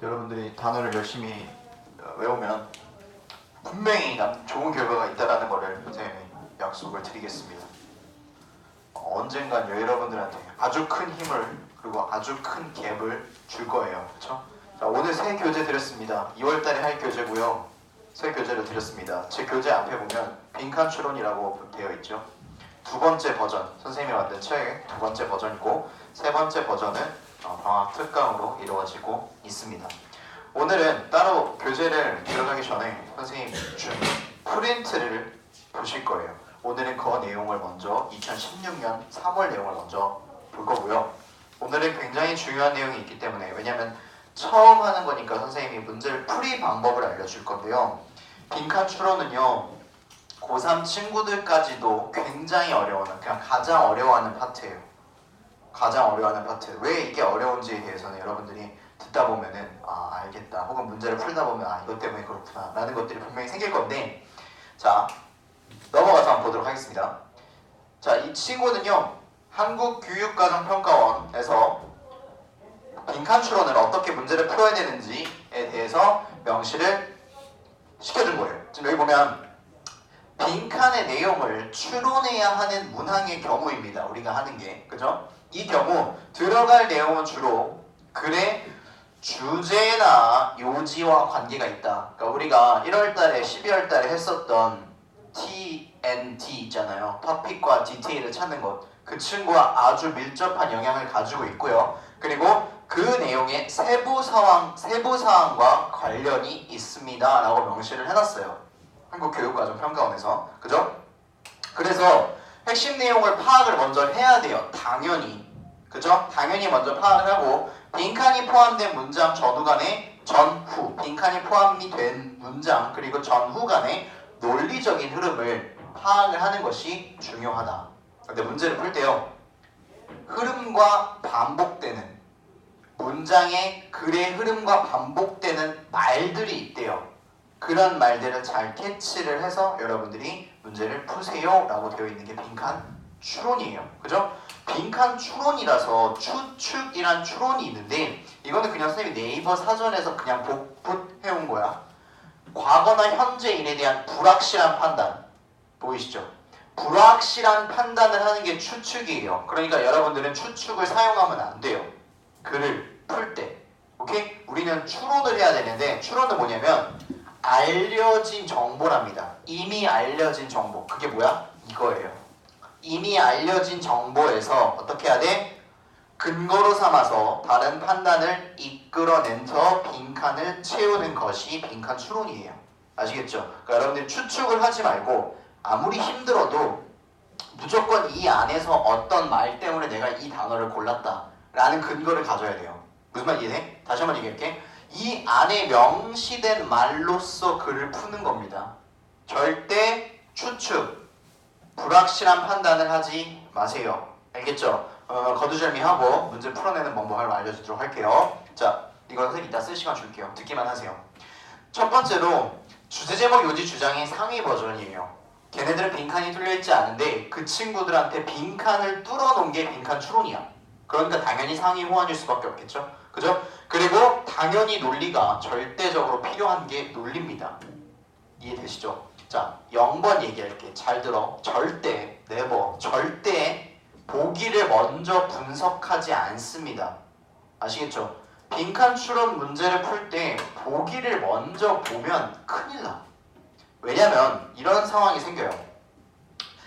여러분들이 단어를 열심히 외우면 분명히 좋은 결과가 있다라는 것을 선생님이 약속을 드리겠습니다. 언젠간 여러분들한테 아주 큰 힘을 그리고 아주 큰 갭을 줄 거예요. 그렇죠? 자, 오늘 새 교재 드렸습니다. 2월달에 할 교재고요. 새 교재를 드렸습니다. 제 교재 앞에 보면 빈칸 추론이라고 되어 있죠. 두 번째 버전, 선생님이 만든 책의 두 번째 버전이고 세 번째 버전은 방학 특강으로 이루어지고 있습니다. 오늘은 따로 교재를 들어가기 전에 선생님 준 프린트를 보실 거예요. 오늘은 그 내용을 먼저 2016년 3월 내용을 먼저 볼 거고요. 오늘은 굉장히 중요한 내용이 있기 때문에, 왜냐하면 처음 하는 거니까 선생님이 문제를 풀이 방법을 알려줄 건데요. 빈칸 추론은요, 고3 친구들까지도 굉장히 어려운, 그냥 가장 어려워하는 파트예요. 가장 어려워하는 파트. 왜 이게 어려운지에 대해서는 여러분들이 듣다 보면은 알겠다, 혹은 문제를 풀다 보면 이것 때문에 그렇구나 라는 것들이 분명히 생길 건데, 자, 넘어가서 한번 보도록 하겠습니다. 자, 이 친구는요, 한국교육과정평가원에서 빈칸 추론을 어떻게 문제를 풀어야 되는지에 대해서 명시를 시켜준 거예요. 지금 여기 보면 빈칸의 내용을 추론해야 하는 문항의 경우입니다. 우리가 하는 게, 그죠? 이 경우 들어갈 내용은 주로 글의 주제나 요지와 관계가 있다. 그러니까 우리가 1월달에 12월달에 했었던 TNT 있잖아요. 토픽과 디테일을 찾는 것. 그 친구와 아주 밀접한 영향을 가지고 있고요. 그리고 그 내용의 세부 사항과 관련이 있습니다 라고 명시를 해놨어요. 한국교육과정평가원에서. 그죠? 그래서 핵심 내용을 파악을 먼저 해야 돼요. 당연히. 그죠? 당연히 먼저 파악을 하고, 빈칸이 포함된 문장 전후 간의 전후, 빈칸이 포함이 된 문장 그리고 전후 간의 논리적인 흐름을 파악을 하는 것이 중요하다. 근데 문제를 풀 때요, 흐름과 반복되는 문장의 글의 흐름과 반복되는 말들이 있대요. 그런 말들을 잘 캐치를 해서 여러분들이 문제를 푸세요 라고 되어 있는 게 빈칸 추론이에요. 그죠? 빈칸 추론이라서 추측이란 추론이 있는데, 이거는 그냥 선생님이 네이버 사전에서 그냥 복붙해온 거야. 과거나 현재 일에 대한 불확실한 판단, 보이시죠? 불확실한 판단을 하는 게 추측이에요. 그러니까 여러분들은 추측을 사용하면 안 돼요. 글을 풀 때. 오케이? 우리는 추론을 해야 되는데, 추론은 뭐냐면 알려진 정보랍니다. 이미 알려진 정보. 그게 뭐야? 이거예요. 이미 알려진 정보에서 어떻게 해야 돼? 근거로 삼아서 다른 판단을 이끌어내서 빈칸을 채우는 것이 빈칸 추론이에요. 아시겠죠? 그러니까 여러분들이 추측을 하지 말고, 아무리 힘들어도 무조건 이 안에서 어떤 말 때문에 내가 이 단어를 골랐다 라는 근거를 가져야 돼요. 무슨 말 이해돼? 다시 한번 얘기할게. 이 안에 명시된 말로써 글을 푸는 겁니다. 절대 추측, 불확실한 판단을 하지 마세요. 알겠죠? 거두절미하고 문제 풀어내는 방법을 알려주도록 할게요. 자, 이거 선생님 이따 쓸 시간 줄게요. 듣기만 하세요. 첫 번째로 주제 제목 요지 주장의 상위 버전이에요. 걔네들은 빈칸이 뚫려있지 않은데 그 친구들한테 빈칸을 뚫어놓은 게 빈칸 추론이야. 그러니까 당연히 상위 호환일 수밖에 없겠죠? 그죠? 그리고 당연히 논리가 절대적으로 필요한 게 논리입니다. 이해되시죠? 자, 0번 얘기할게. 잘 들어. 절대, 네버, 절대 보기를 먼저 분석하지 않습니다. 아시겠죠? 빈칸 추론 문제를 풀 때 보기를 먼저 보면 큰일 나. 왜냐면 이런 상황이 생겨요.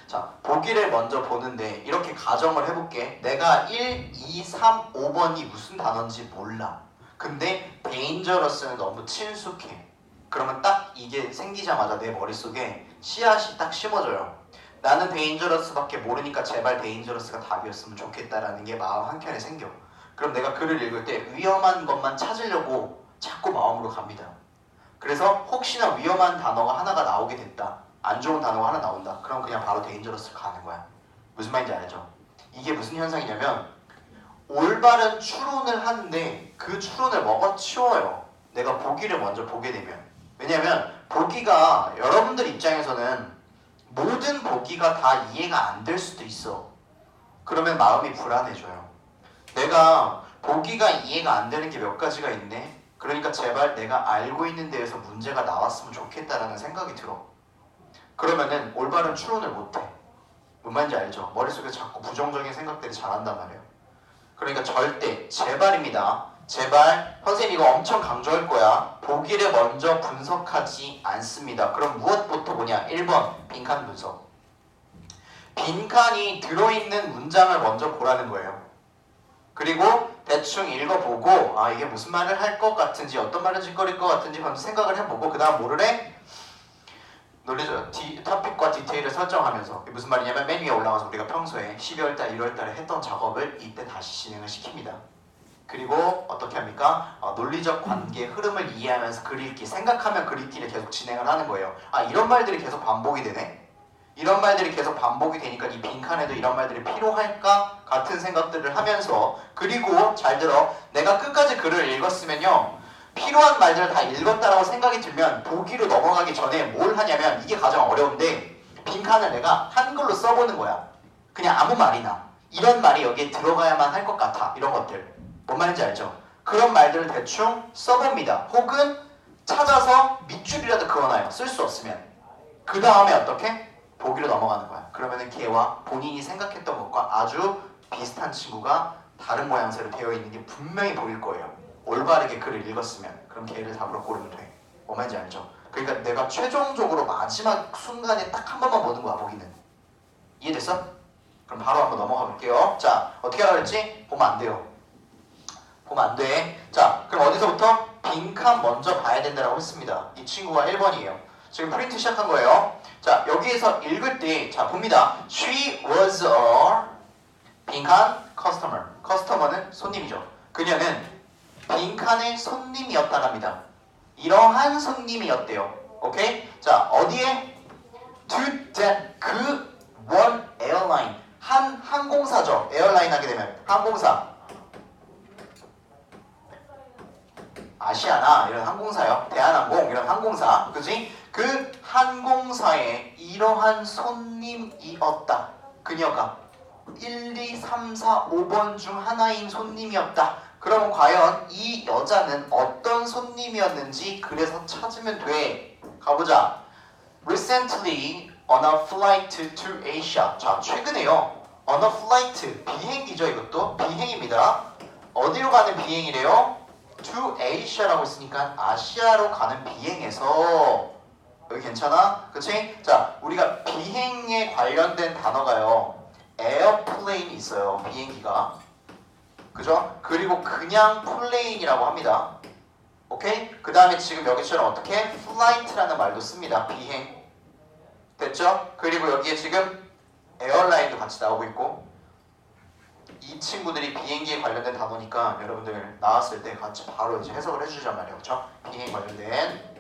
자, 보기를 먼저 보는데 이렇게 가정을 해볼게. 내가 1, 2, 3, 5번이 무슨 단어인지 몰라. 근데 dangerous는 너무 친숙해. 그러면 딱 이게 생기자마자 내 머릿속에 씨앗이 딱 심어져요. 나는 dangerous밖에 모르니까 제발 dangerous가 답이었으면 좋겠다라는 게 마음 한켠에 생겨. 그럼 내가 글을 읽을 때 위험한 것만 찾으려고 자꾸 마음으로 갑니다. 그래서 혹시나 위험한 단어가 하나가 나오게 됐다, 안 좋은 단어가 하나 나온다, 그럼 그냥 바로 dangerous를 가는 거야. 무슨 말인지 알죠? 이게 무슨 현상이냐면 올바른 추론을 하는데 그 추론을 먹어치워요. 내가 보기를 먼저 보게 되면. 왜냐면 보기가 여러분들 입장에서는 모든 보기가 다 이해가 안 될 수도 있어. 그러면 마음이 불안해져요. 내가 보기가 이해가 안 되는 게 몇 가지가 있네. 그러니까 제발 내가 알고 있는 데에서 문제가 나왔으면 좋겠다라는 생각이 들어. 그러면은 올바른 추론을 못해. 뭔 말인지 알죠? 머릿속에 자꾸 부정적인 생각들이 자란단 말이에요. 그러니까 절대 제발입니다. 제발 선생님 이거 엄청 강조할 거야. 보기를 먼저 분석하지 않습니다. 그럼 무엇부터 보냐? 1번 빈칸 분석. 빈칸이 들어있는 문장을 먼저 보라는 거예요. 그리고 대충 읽어보고 아 이게 무슨 말을 할 것 같은지 어떤 말을 짓거릴 것 같은지 먼저 생각을 해보고 그 다음 뭐를 해? 논리적 토픽과 디테일을 설정하면서 무슨 말이냐면 맨 위에 올라가서 우리가 평소에 12월달, 1월달에 했던 작업을 이때 다시 진행을 시킵니다. 그리고 어떻게 합니까? 논리적 관계 흐름을 이해하면서 글 읽기, 생각하면 글 읽기를 계속 진행을 하는 거예요. 아 이런 말들이 계속 반복이 되네? 이런 말들이 계속 반복이 되니까 이 빈칸에도 이런 말들이 필요할까? 같은 생각들을 하면서 그리고 잘 들어 내가 끝까지 글을 읽었으면요 필요한 말들을 다 읽었다라고 생각이 들면 보기로 넘어가기 전에 뭘 하냐면 이게 가장 어려운데 빈칸을 내가 한글로 써보는 거야. 그냥 아무 말이나 이런 말이 여기에 들어가야만 할 것 같아 이런 것들 뭔 말인지 알죠? 그런 말들을 대충 써봅니다. 혹은 찾아서 밑줄이라도 그어놔요. 쓸 수 없으면 그 다음에 어떻게? 보기로 넘어가는 거야. 그러면은 걔와 본인이 생각했던 것과 아주 비슷한 친구가 다른 모양새로 되어 있는 게 분명히 보일 거예요. 올바르게 글을 읽었으면 그럼 걔를 답으로 고르면 돼. 뭐 말인지 알죠? 그러니까 내가 최종적으로 마지막 순간에 딱 한 번만 보는 거야 보기는. 이해됐어? 그럼 바로 한번 넘어가 볼게요. 자 어떻게 하라 그랬지? 보면 안 돼요. 보면 안 돼. 자 그럼 어디서부터? 빈칸 먼저 봐야 된다고 했습니다. 이 친구가 1번이에요. 지금 프린트 시작한 거예요. 자 여기에서 읽을 때 자 봅니다. She was a 빈칸 customer. 커스터머는 손님이죠. 그녀는 빈칸의 손님이었다랍니다. 이러한 손님이었대요. 오케이? 자 어디에? To that 그 one airline 한 항공사죠. 에어라인 하게 되면 항공사. 아시아나 이런 항공사요. 대한항공 이런 항공사. 그지? 그 항공사에 이러한 손님이었다. 그녀가 1, 2, 3, 4, 5번 중 하나인 손님이었다. 그럼 과연 이 여자는 어떤 손님이었는지 그래서 찾으면 돼. 가보자. Recently on a flight to Asia. 자 최근에요. on a flight 비행기죠. 이것도 비행입니다. 어디로 가는 비행이래요? to Asia라고 했으니까 아시아로 가는 비행에서 여기 괜찮아? 그치? 자 우리가 비행에 관련된 단어가요 에어플레인이 있어요. 비행기가 그죠? 그리고 그냥 플레인이라고 합니다. 오케이? 그 다음에 지금 여기처럼 어떻게? flight라는 말도 씁니다. 비행 됐죠? 그리고 여기에 지금 에어라인도 같이 나오고 있고 이 친구들이 비행기에 관련된 단어니까 여러분들 나왔을 때 같이 바로 이제 해석을 해주란 말이에요. 그렇죠? 비행 관련된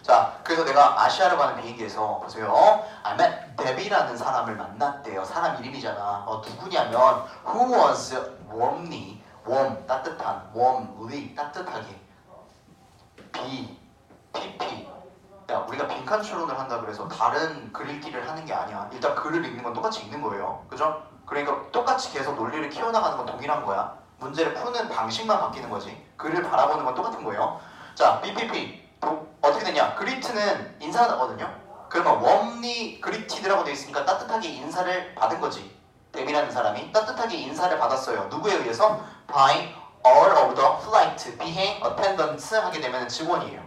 자 그래서 내가 아시아로 가는 비행기에서 보세요. I met 데비라는 사람을 만났대요. 사람 이름이잖아. 누구냐면 who was warmly warm 따뜻한 warmly 따뜻하게 PP 야 우리가 빈칸 추론을 한다 그래서 다른 글 읽기를 하는 게 아니야. 일단 글을 읽는 건 똑같이 읽는 거예요. 그죠? 그러니까 똑같이 계속 논리를 키워나가는 건 동일한 거야. 문제를 푸는 방식만 바뀌는 거지. 글을 바라보는 건 똑같은 거예요. 자 BPP 어떻게 되냐? 그리트는 인사거든요. 그러면 웜리 그리티드라고 되어 있으니까 따뜻하게 인사를 받은 거지. 데비라는 사람이 따뜻하게 인사를 받았어요. 누구에 의해서? By all of the flight 비행 attendants 하게 되면 직원이에요.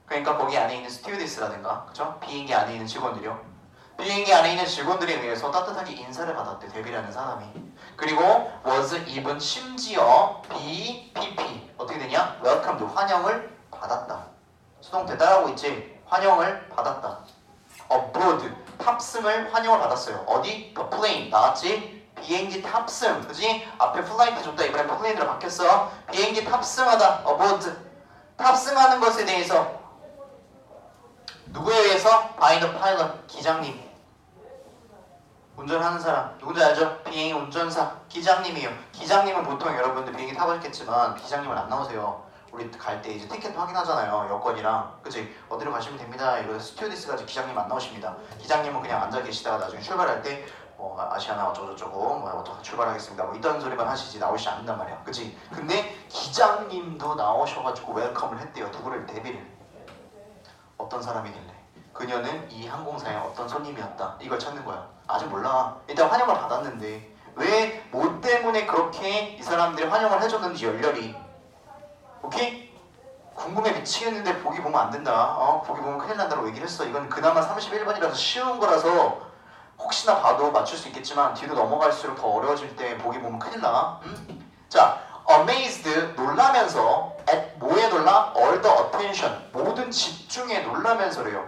그러니까 거기 안에 있는 스튜어디스라든가 그죠? 비행기 안에 있는 직원들이요. 비행기 안에 있는 직원들에 의해서 따뜻하게 인사를 받았대. 데비라는 사람이. 그리고 was even 심지어 BPP 어떻게 되냐? welcomed 환영을 받았다. 수동태 따라하고 있지? 환영을 받았다. aboard 탑승을 환영을 받았어요. 어디? the plane 나왔지? 비행기 탑승 그지? 앞에 플라이트 줬다 이번에 플레인으로 바뀌었어. 비행기 탑승하다 aboard 탑승하는 것에 대해서 누구에 의해서? by the pilot 기장님 운전하는 사람 누군지 알죠? 비행 운전사 기장님이에요. 기장님은 보통 여러분들 비행기 타보셨겠지만 기장님은 안 나오세요. 우리 갈 때 이제 티켓 확인하잖아요. 여권이랑 그치? 어디로 가시면 됩니다. 이거 스튜어디스가 기장님 안 나오십니다. 기장님은 그냥 앉아 계시다가 나중에 출발할 때 뭐 아시아나 어쩌고저쩌고 뭐 어떻게 출발하겠습니다 뭐 이런 소리만 하시지 나오시지 않는단 말이야. 그치? 근데 기장님도 나오셔가지고 웰컴을 했대요. 누구를? 데뷔를. 어떤 사람이길래? 그녀는 이 항공사의 어떤 손님이었다. 이걸 찾는 거야. 아직 몰라. 일단 환영을 받았는데 왜 뭐 때문에 그렇게 이 사람들이 환영을 해줬는지 열렬히. 오케이? 궁금해 미치겠는데 보기 보면 안 된다. 보기 보면 큰일 난다고 얘기를 했어. 이건 그나마 31번이라서 쉬운 거라서 혹시나 봐도 맞출 수 있겠지만 뒤로 넘어갈수록 더 어려워질 때 보기 보면 큰일 나. 자, amazed 놀라면서 at 뭐에 놀라? all the attention 모든 집중에 놀라면서래요.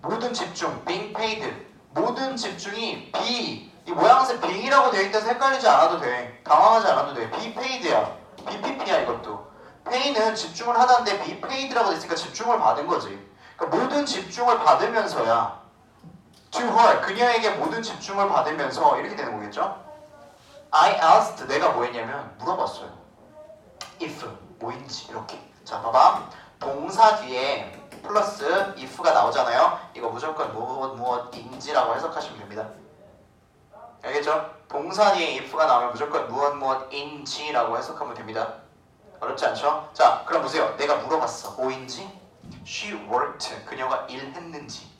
모든 집중 being paid 모든 집중이 be 이 모양새 being이라고 되어 있다서 헷갈리지 않아도 돼. 당황하지 않아도 돼. be paid야. BPP야 이것도. pay는 집중을 하다는데 be paid라고 됐으니까 집중을 받은 거지. 그러니까 모든 집중을 받으면서야 to her 그녀에게 모든 집중을 받으면서 이렇게 되는 거겠죠? I asked 내가 뭐 했냐면 물어봤어요. if 뭐인지 이렇게. 자 봐봐. 동사 뒤에 플러스 if가 나오잖아요. 이거 무조건 무엇인지라고 해석하시면 됩니다. 알겠죠? 동사 뒤에 if가 나오면 무조건 무엇인지라고 해석하면 됩니다. 어렵지 않죠? 자 그럼 보세요. 내가 물어봤어. 뭐인지? She worked 그녀가 일했는지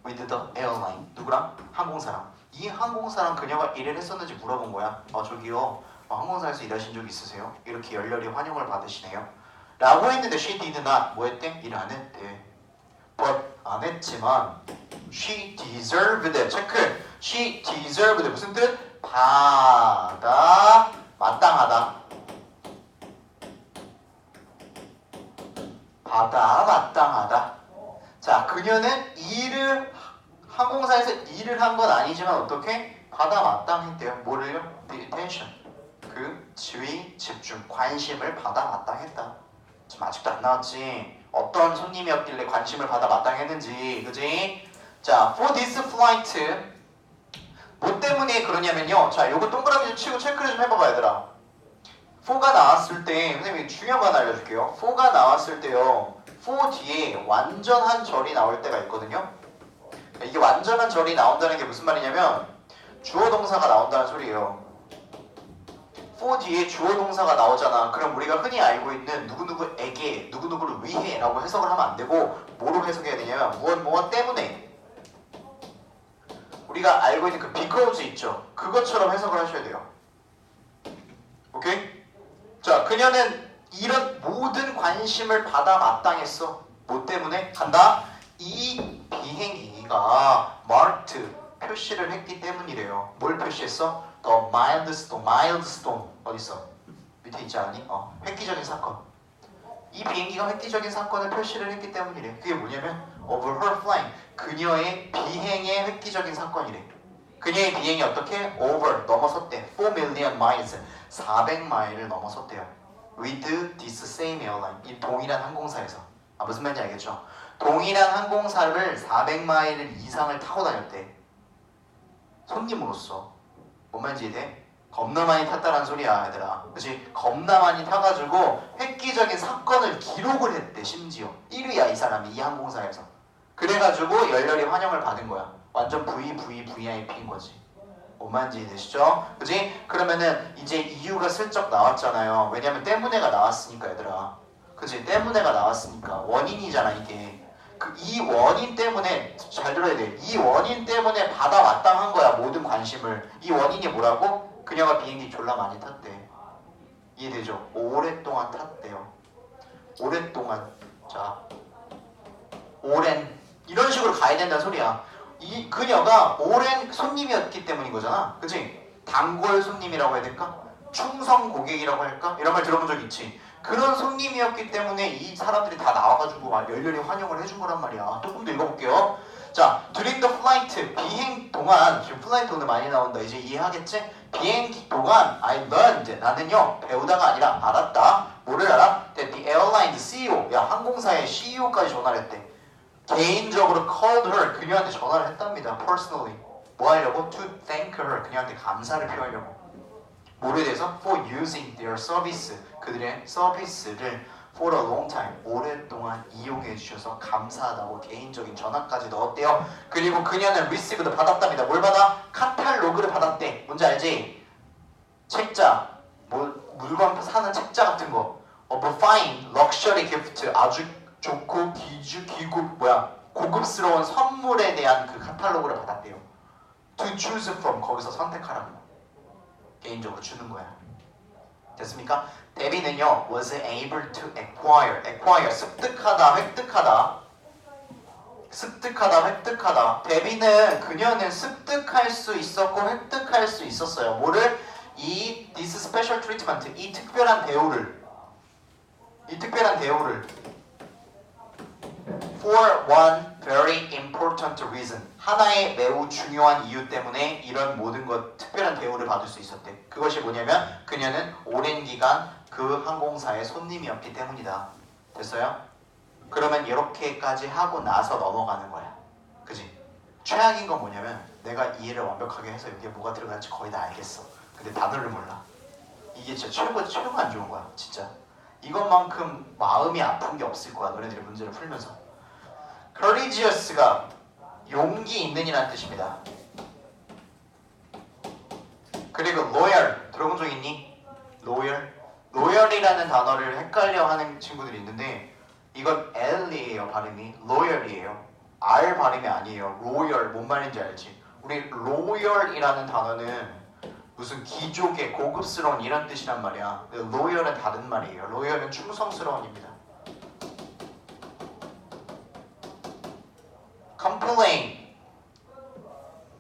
with the airline 누구랑? 항공사랑. 이 항공사랑 그녀가 일을 했었는지 물어본 거야. 저기요 항공사에서 일하신 적 있으세요? 이렇게 열렬히 환영을 받으시네요 라고 했는데 she did not 뭐 했대? 일 안 했대. but 안 했지만 she deserved 체크. she deserved 무슨 뜻? 받아 마땅하다. 받아 마땅하다. 자 그녀는 항공사에서 일을 한 건 아니지만 어떻게? 받아 마땅했대요. 뭐를요? The attention 그 지위, 집중, 관심을 받아 마땅했다. 지금 아직도 안 나왔지. 어떤 손님이었길래 관심을 받아 마땅했는지, 그지? 자, for this flight 뭐 때문에 그러냐면요. 자, 요거 동그라미 좀 치고 체크를 좀 해봐봐 얘들아. for가 나왔을 때 선생님이 중요한 거 하나 알려줄게요. for가 나왔을 때요. for 뒤에 완전한 절이 나올 때가 있거든요. 이게 완전한 절이 나온다는 게 무슨 말이냐면 주어 동사가 나온다는 소리예요. for 뒤에 주어 동사가 나오잖아. 그럼 우리가 흔히 알고 있는 누구누구에게, 누구누구를 위해 라고 해석을 하면 안 되고 뭐로 해석해야 되냐면 무엇 때문에 우리가 알고 있는 그 because 있죠. 그것처럼 해석을 하셔야 돼요. 오케이? 자, 그녀는 이런 모든 관심을 받아 마땅했어. 뭐 때문에? 간다. 이 비행기가 marked 표시를 했기 때문이래요. 뭘 표시했어? The milestone 어딨어? 밑에 있지 않니? 획기적인 사건. 이 비행기가 획기적인 사건을 표시를 했기 때문이래. 그게 뭐냐면 over her flying 그녀의 비행의 획기적인 사건이래. 그녀의 비행이 어떻게? over 넘어섰대. 4 million miles 400마일을 넘어섰대요. with this same airline 이 동일한 항공사에서. 무슨 말인지 알겠죠? 동일한 항공사를 400마일 이상을 타고 다녔대. 손님으로서. 뭔 말인지 이해돼? 겁나 많이 탔다는 소리야 얘들아. 그치? 겁나 많이 타가지고 획기적인 사건을 기록을 했대. 심지어 1위야 이 사람이 이 항공사에서. 그래가지고 열렬히 환영을 받은 거야. 완전 VVVIP인 거지. 뭔 말인지 이해되시죠? 그치? 그러면은 이제 이유가 슬쩍 나왔잖아요. 왜냐면 때문에가 나왔으니까 얘들아. 그치? 때문에가 나왔으니까 원인이잖아 이게. 이 원인 때문에 잘 들어야 돼. 이 원인 때문에 받아 마땅한 거야 모든 관심을. 이 원인이 뭐라고? 그녀가 비행기 졸라 많이 탔대. 이해되죠? 오랫동안 탔대요. 오랫동안. 자, 오랜 이런 식으로 가야 된다는 소리야. 이 그녀가 오랜 손님이었기 때문인 거잖아. 그치? 단골 손님이라고 해야 될까? 충성 고객이라고 할까? 이런 말 들어본 적 있지? 그런 손님이었기 때문에 이 사람들이 다 나와가지고 막 열렬히 환영을 해준 거란 말이야. 조금 더 읽어볼게요. 자, during the flight 비행 동안 지금 플라이트 오늘 많이 나온다. 이제 이해하겠지? 비행 동안 I learned 나는요 배우다가 아니라 알았다. 뭐를 알아? That the airline CEO 야 항공사의 CEO까지 전화를 했대. 개인적으로 called her 그녀한테 전화를 했답니다. personally 뭐 하려고? To thank her 그녀한테 감사를 표하려고. 뭐에 대해서? For using their service 그들의 서비스를 for a long time. 오랫동안 이용해 주셔서 감사하다고 개인적인 전화까지 넣었대요. 그리고 그녀는 received 받았답니다. 뭘 받아? 카탈로그를 받았대. 뭔지 알지? 책자, 물건 사는 책자 같은 거. of a fine luxury gift. 아주 좋고 고급스러운 선물에 대한 그 카탈로그를 받았대요. To choose from. 거기서 선택하라고. 개인적으로 주는 거야. 됐습니까? 데비는요 was able to acquire 습득하다 획득하다. 데비는 그녀는 습득할 수 있었고 획득할 수 있었어요. 뭐를? this special treatment, 이 특별한 대우를 for one very important reason. 하나의 매우 중요한 이유 때문에 이런 모든 것 특별한 대우를 받을 수 있었대. 그것이 뭐냐면 그녀는 오랜 기간 그 항공사의 손님이었기 때문이다. 됐어요? 그러면 이렇게까지 하고 나서 넘어가는 거야. 그지? 최악인 건 뭐냐면 내가 이해를 완벽하게 해서 여기에 뭐가 들어갈지 거의 다 알겠어. 근데 단어를 몰라. 이게 진짜 최고 안 좋은 거야. 진짜. 이것만큼 마음이 아픈 게 없을 거야. 너네들이 문제를 풀면서. courageous가 용기 있는 이라는 뜻입니다. 그리고 loyal 들어본 적 있니? loyal이라는 단어를 헷갈려 하는 친구들이 있는데 이건 L이에요. 발음이 loyal이에요. R 발음이 아니에요. loyal 뭔 말인지 알지? 우리 loyal이라는 단어는 무슨 귀족의 고급스러운 이런 뜻이란 말이야. loyal은 다른 말이에요. loyal은 충성스러운입니다. complain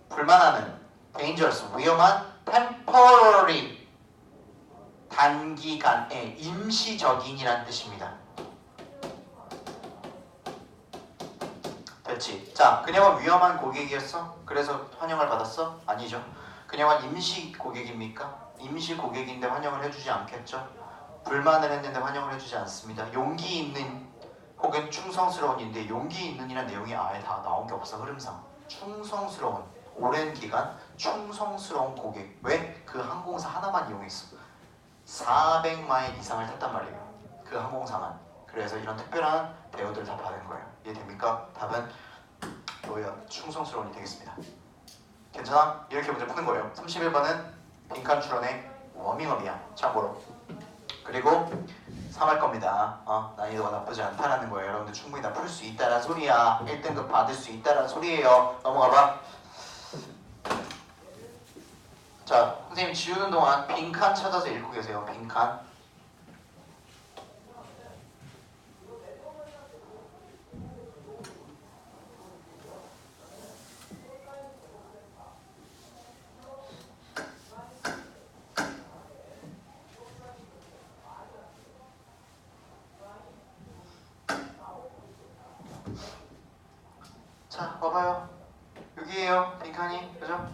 불만하는, dangerous 위험한, temporary 단기간의 임시적인이란 뜻입니다. 됐지? 자, 그녀가 위험한 고객이었어? 그래서 환영을 받았어? 아니죠. 그녀가 임시 고객입니까? 임시 고객인데 환영을 해주지 않겠죠? 불만을 했는데 환영을 해주지 않습니다. 용기 있는 혹은 충성스러운인데 용기 있는이란 내용이 아예 다 나온 게 없어. 흐름상 충성스러운, 오랜 기간 충성스러운 고객. 왜? 그 항공사 하나만 이용했어. 400마일 이상을 탔단 말이에요. 그 항공사만. 그래서 이런 특별한 대우들 다 받은 거예요. 이해됩니까? 답은 로열, 충성스러운이 되겠습니다. 괜찮아? 이렇게 문제 푸는 거예요. 31번은 빈칸 추론의 워밍업이야. 참고로. 그리고 3할 겁니다. 난이도가 나쁘지 않다라는 거예요. 여러분들 충분히 다 풀 수 있다라는 소리야. 1등급 받을 수 있다라는 소리예요. 넘어가봐. 자, 선생님 지우는 동안 빈칸 찾아서 읽고 계세요. 빈칸. 자, 봐봐요. 여기에요. 빈칸이. 그죠?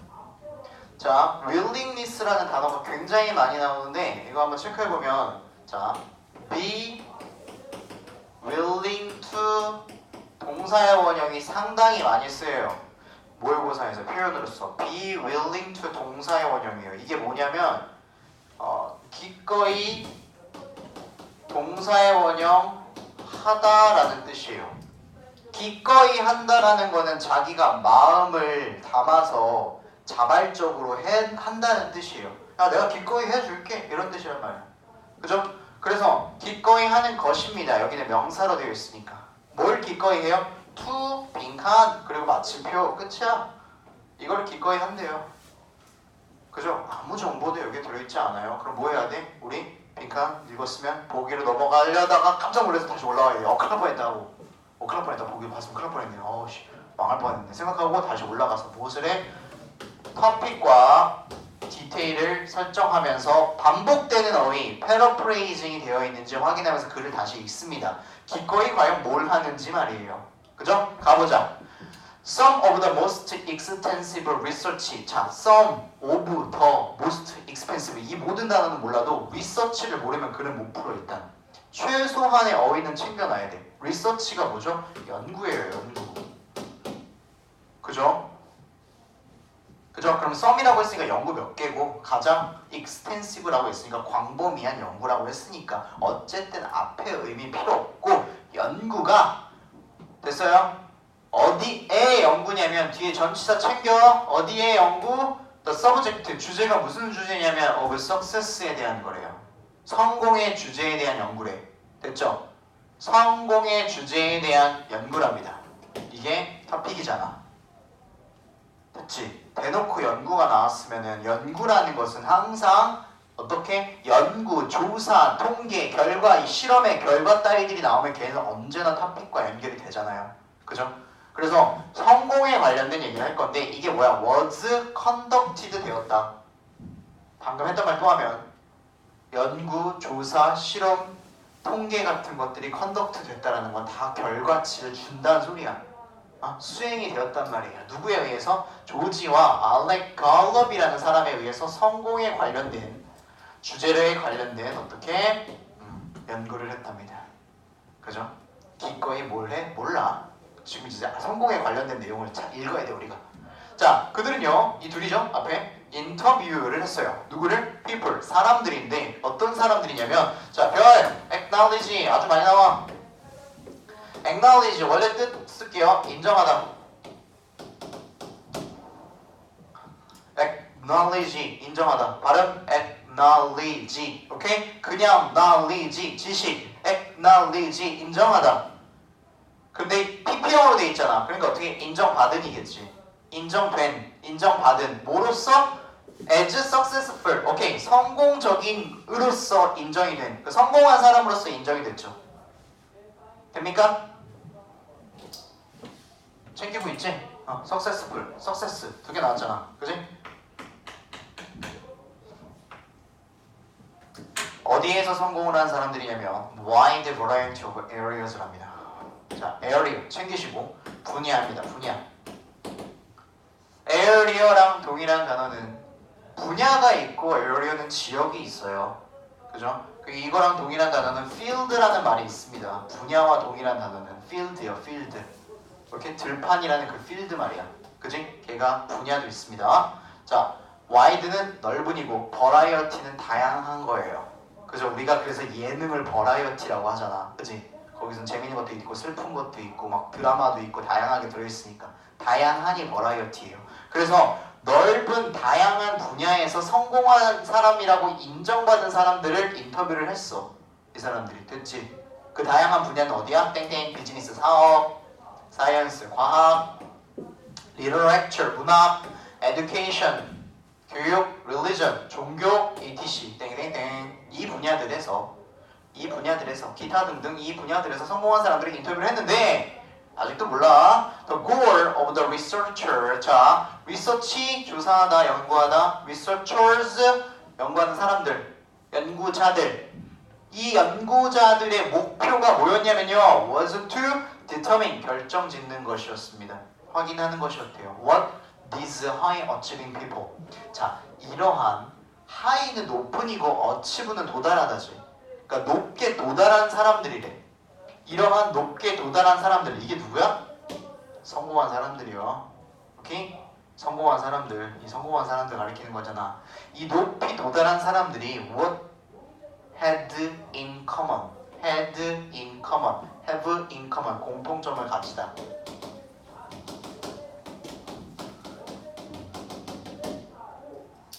자, willingness라는 단어가 굉장히 많이 나오는데 이거 한번 체크해보면 자, be willing to 동사의 원형이 상당히 많이 쓰여요. 모의고사에서 표현으로서 be willing to 동사의 원형이에요. 이게 뭐냐면 기꺼이 동사의 원형 하다라는 뜻이에요. 기꺼이 한다라는 거는 자기가 마음을 담아서 자발적으로 한다는 뜻이에요. 야, 내가 기꺼이 해줄게 이런 뜻이란 말이야. 그죠? 그래서 기꺼이 하는 것입니다. 여기는 명사로 되어 있으니까. 뭘 기꺼이 해요? to 빈칸 그리고 마침표 끝이야. 이걸 기꺼이 한대요. 그죠? 아무 정보도 여기에 들어있지 않아요. 그럼 뭐 해야 돼? 우리 빈칸 읽었으면 보기로 넘어가려다가 깜짝 놀라서 다시 올라와야 돼. 큰일 날 뻔했다고. 큰일 날 뻔했다. 보기 봤으면 큰일 날 뻔했네. 망할 뻔했네. 생각하고 다시 올라가서 무엇을 해? 토픽과 디테일을 설정하면서 반복되는 어휘, 패러프레이징이 되어 있는지 확인하면서 글을 다시 읽습니다. 기꺼이 과연 뭘 하는지 말이에요. 그죠? 가보자. Some of the most extensive research. 자, some of the most expensive. 이 모든 단어는 몰라도 research를 모르면 글은 못 풀어 일단. 최소한의 어휘는 챙겨놔야 돼. research가 뭐죠? 연구예요, 연구. 그죠? 그죠? 그럼 썸이라고 했으니까 연구 몇 개고 가장 extensive라고 했으니까 광범위한 연구라고 했으니까 어쨌든 앞에 의미 필요 없고 연구가 됐어요? 어디에 연구냐면 뒤에 전치사 챙겨 어디에 연구? The subject 주제가 무슨 주제냐면 of success에 대한 거래요. 성공의 주제에 대한 연구래. 됐죠? 성공의 주제에 대한 연구랍니다. 이게 토픽이잖아. 됐지? 대놓고 연구가 나왔으면은 연구라는 것은 항상 어떻게 연구, 조사, 통계, 결과, 이 실험의 결과 따위들이 나오면 걔는 언제나 토픽과 연결이 되잖아요. 그죠? 그래서 성공에 관련된 얘기를 할 건데 이게 뭐야? was conducted 되었다. 방금 했던 말 또 하면 연구, 조사, 실험, 통계 같은 것들이 conduct 됐다라는 건 다 결과치를 준다는 소리야. 수행이 되었단 말이에요. 누구에 의해서? 조지와 알렉 갈럽이라는 사람에 의해서 성공에 관련된 주제에 관련된 어떻게 연구를 했답니다. 그죠? 기꺼이 뭘 해? 몰라. 지금 이제 성공에 관련된 내용을 잘 읽어야 돼 우리가. 자, 그들은요 이 둘이죠 앞에 인터뷰를 했어요. 누구를? people 사람들인데 어떤 사람들이냐면 자 별 acknowledge 아주 많이 나와. acknowledge 원래 뜻 쓸게요. 인정하다. acknowledge 인정하다. 발음 acknowledge. 오케이? 그냥 knowledge 지식 acknowledge 인정하다. 근데 PP형으로 돼 있잖아. 그러니까 어떻게 인정받은이겠지. 인정된, 인정받은 뭐로써? as successful. 오케이. 성공적인으로서 인정이 된. 그 성공한 사람으로서 인정이 됐죠. 됩니까? 챙기고 있지? successful, success 두 개 나왔잖아. 그지? 어디에서 성공을 한 사람들이냐면 wide variety of areas랍니다. 자, area 챙기시고 분야입니다. 분야. area랑 동일한 단어는 분야가 있고 area는 지역이 있어요. 그죠? 이거랑 동일한 단어는 field라는 말이 있습니다. 분야와 동일한 단어는 field요, field. 이렇게 들판이라는 그 field 말이야. 그지? 걔가 분야도 있습니다. 자, wide는 넓은이고 variety는 다양한 거예요. 그죠? 우리가 그래서 예능을 variety라고 하잖아. 그지? 거기선 재밌는 것도 있고 슬픈 것도 있고 막 드라마도 있고 다양하게 들어있으니까 다양한이 버라이어티예요. 그래서 넓은 다양한 분야에서 성공한 사람이라고 인정받은 사람들을 인터뷰를 했어. 이 사람들이. 됐지? 그 다양한 분야는 어디야? 땡땡 비즈니스, 사업, 사이언스, 과학, 리터렉처, 문학, 에듀케이션, 교육, 릴리전, 종교, etc. 땡땡땡 이 분야들에서 기타 등등 이 분야들에서 성공한 사람들이 인터뷰를 했는데 아직도 몰라. The goal of the researcher. 자, 리서치 조사하다, 연구하다, researchers 연구하는 사람들, 연구자들. 이 연구자들의 목표가 뭐였냐면요. was to determine 결정짓는 것이었습니다. 확인하는 것이었대요. What these high achieving people. 자, 이러한 high는 높은이고 achieve는 도달하다지. 그러니까 높게 도달한 사람들이래. 이러한 높게 도달한 사람들 이게 누구야? 성공한 사람들이요. 오케이? 성공한 사람들. 이 성공한 사람들 가리키는 거잖아. 이 높이 도달한 사람들이 what had in common. had in common. have in common. 공통점을 가지다.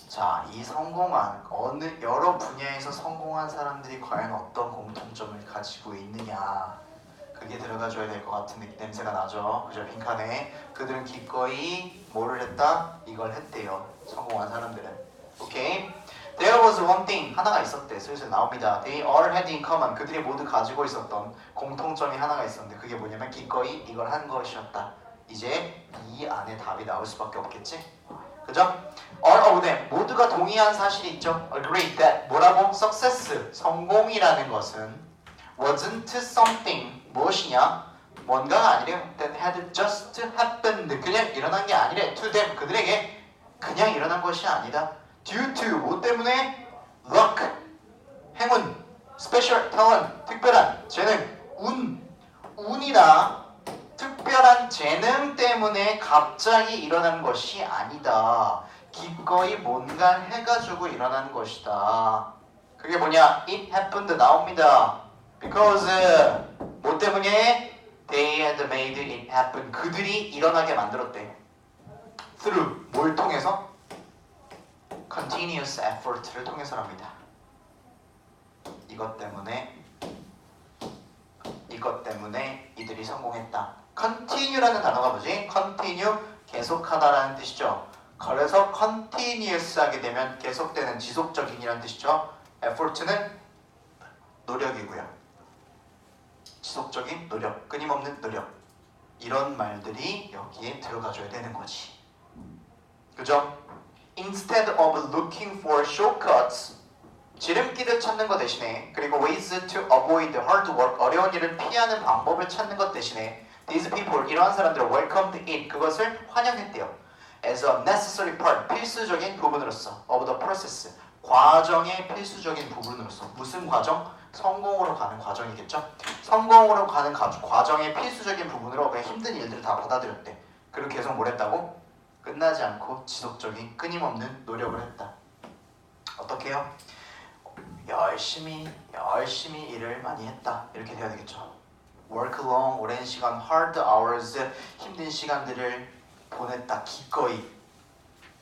자, 이 성공한 여러 분야에서 성공한 사람들이 과연 어떤 공통점을 가지고 있느냐 그게 들어가줘야 될 것 같은 냄새가 나죠. 그죠? 빈칸에 그들은 기꺼이 뭐를 했다? 이걸 했대요. 성공한 사람들은. 오케이? There was one thing 하나가 있었대. 슬슬 나옵니다. They all had in common. 그들이 모두 가지고 있었던 공통점이 하나가 있었는데 그게 뭐냐면 기꺼이 이걸 한 것이었다. 이제 이 안에 답이 나올 수밖에 없겠지? 그죠? All of them 모두가 동의한 사실이 있죠. Agree that 뭐라고? Success 성공이라는 것은 wasn't something 무엇이냐? 뭔가가 아니래요. That had just happened 그냥 일어난 게 아니래. To them 그들에게 그냥 일어난 것이 아니다. Due to 뭐 때문에? Luck 행운 Special talent 특별한 재능 운이나 특별한 재능 때문에 갑자기 일어난 것이 아니다. 기꺼이 뭔가 해가지고 일어난 것이다. 그게 뭐냐? It happened 나옵니다. Because 뭐 때문에? They had made it happen. 그들이 일어나게 만들었대. Through 뭘 통해서? Continuous effort를 통해서랍니다. 이것 때문에 이들이 성공했다. continue라는 단어가 뭐지? continue 계속하다라는 뜻이죠. 그래서 continuous 하게 되면 계속되는 지속적인이라는 뜻이죠. effort는 노력이고요. 지속적인 노력, 끊임없는 노력. 이런 말들이 여기에 들어가줘야 되는 거지. 그죠? Instead of looking for shortcuts, 지름길을 찾는 것 대신에, 그리고 ways to avoid hard work, 어려운 일을 피하는 방법을 찾는 것 대신에 these people, 이러한 사람들을 welcomed it, 그것을 환영했대요. as a necessary part, 필수적인 부분으로서 of the process, 과정의 필수적인 부분으로서. 무슨 과정? 성공으로 가는 과정이겠죠? 성공으로 가는 과정의 필수적인 부분으로 그냥 힘든 일들을 다 받아들였대. 그리고 계속 뭘 했다고? 끝나지 않고 지속적인 끊임없는 노력을 했다. 어떻게 해요? 열심히 일을 많이 했다. 이렇게 돼야 되겠죠. work long, 오랜 시간, hard hours, 힘든 시간들을 보냈다. 기꺼이.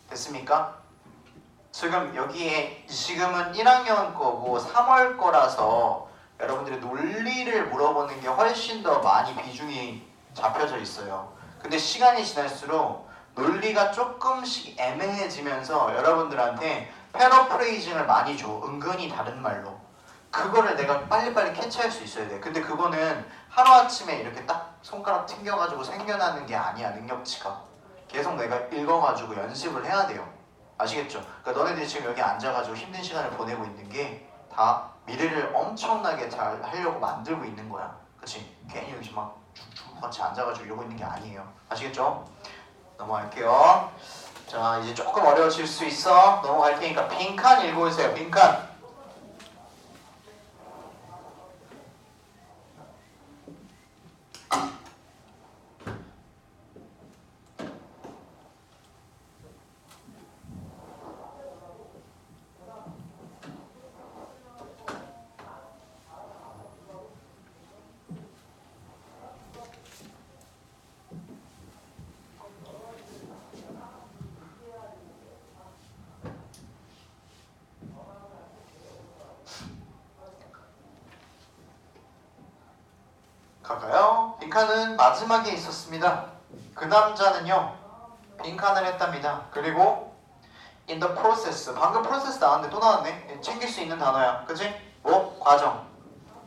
됐습니까? 지금 여기에 지금은 1학년 거고 3월 거라서 여러분들이 논리를 물어보는 게 훨씬 더 많이 비중이 잡혀져 있어요. 근데 시간이 지날수록 논리가 조금씩 애매해지면서 여러분들한테 패러프레이징을 많이 줘. 은근히 다른 말로. 그거를 내가 빨리빨리 캐치할 수 있어야 돼. 근데 그거는 하루아침에 이렇게 딱 손가락 튕겨가지고 생겨나는 게 아니야. 능력치가. 계속 내가 읽어가지고 연습을 해야 돼요. 아시겠죠? 그러니까 너네들이 지금 여기 앉아가지고 힘든 시간을 보내고 있는 게 다 미래를 엄청나게 잘 하려고 만들고 있는 거야. 그치? 괜히 여기서 막 죽죽 같이 앉아가지고 이러고 있는 게 아니에요. 아시겠죠? 넘어갈게요. 자, 이제 조금 어려워질 수 있어. 넘어갈 테니까 빈칸 읽어주세요. 빈칸. 갈까요? 빈칸은 마지막에 있었습니다. 그 남자는요 빈칸을 했답니다. 그리고 in the process, 방금 process 나왔는데 또 나왔네. 챙길 수 있는 단어야. 그치? 뭐? 과정.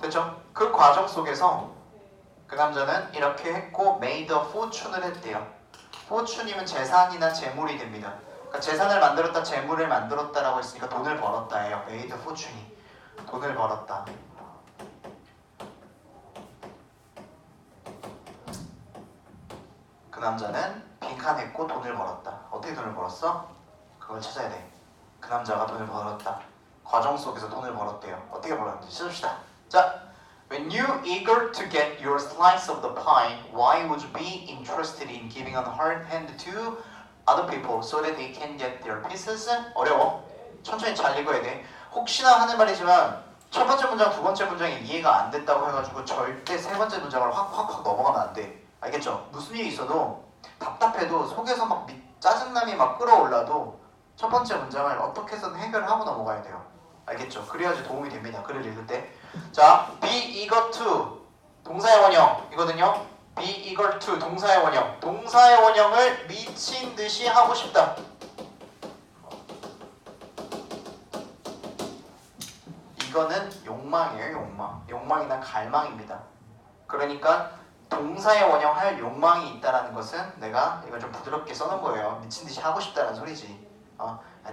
됐죠? 그 과정 속에서 그 남자는 이렇게 했고 made a fortune을 했대요. fortune이면 재산이나 재물이 됩니다. 그러니까 재산을 만들었다, 재물을 만들었다라고 했으니까 돈을 벌었다예요. made a fortune이. 돈을 벌었다. 그 남자는 빈칸했고 돈을 벌었다. 어떻게 돈을 벌었어? 그걸 찾아야 돼. 그 남자가 돈을 벌었다. 과정 속에서 돈을 벌었대요. 어떻게 벌었는지 찾읍시다. 자, when you eager to get your slice of the pie, why would you be interested in giving a hard hand to other people so that they can get their pieces? 어려워. 천천히 잘 읽어야 돼. 혹시나 하는 말이지만 첫 번째 문장, 두 번째 문장이 이해가 안 됐다고 해가지고 절대 세 번째 문장을 확 넘어가면 안 돼. 알겠죠? 무슨 일이 있어도 답답해도 속에서 막 짜증남이 막 끌어올라도 첫 번째 문장을 어떻게 해서든 해결하고 넘어가야 돼요. 알겠죠? 그래야지 도움이 됩니다. 글을 읽을 때. 자, be eager to 동사의 원형이거든요. be eager to 동사의 원형. 동사의 원형을 미친 듯이 하고 싶다. 이거는 욕망이에요. 욕망. 욕망이나 갈망입니다. 그러니까 동사의 원형 할 욕망이 있다라는 것은 내가 이걸 좀 부드럽게 써놓은 거예요. 미친 듯이 하고 싶다는 소리지.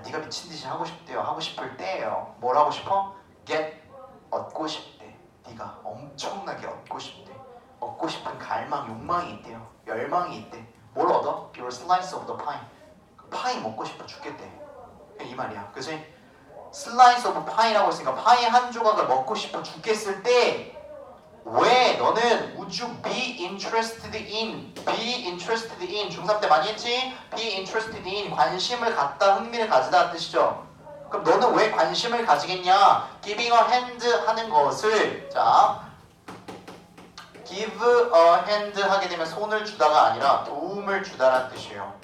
네가 미친 듯이 하고 싶대요. 하고 싶을 때예요. 뭘 하고 싶어? get 얻고 싶대. 네가 엄청나게 얻고 싶대. 얻고 싶은 갈망, 욕망이 있대요. 열망이 있대. 뭘 얻어? Your slice of the pie. 그 파이 먹고 싶어 죽겠대. 이 말이야. 그치? slice of pie라고 했으니까 파이 한 조각을 먹고 싶어 죽겠을 때 왜 너는 would you be interested in 중3 때 많이 했지? be interested in 관심을 갖다 흥미를 가지다 뜻이죠. 그럼 너는 왜 관심을 가지겠냐? giving a hand 하는 것을 자 give a hand 하게 되면 손을 주다가 아니라 도움을 주다라는 뜻이에요.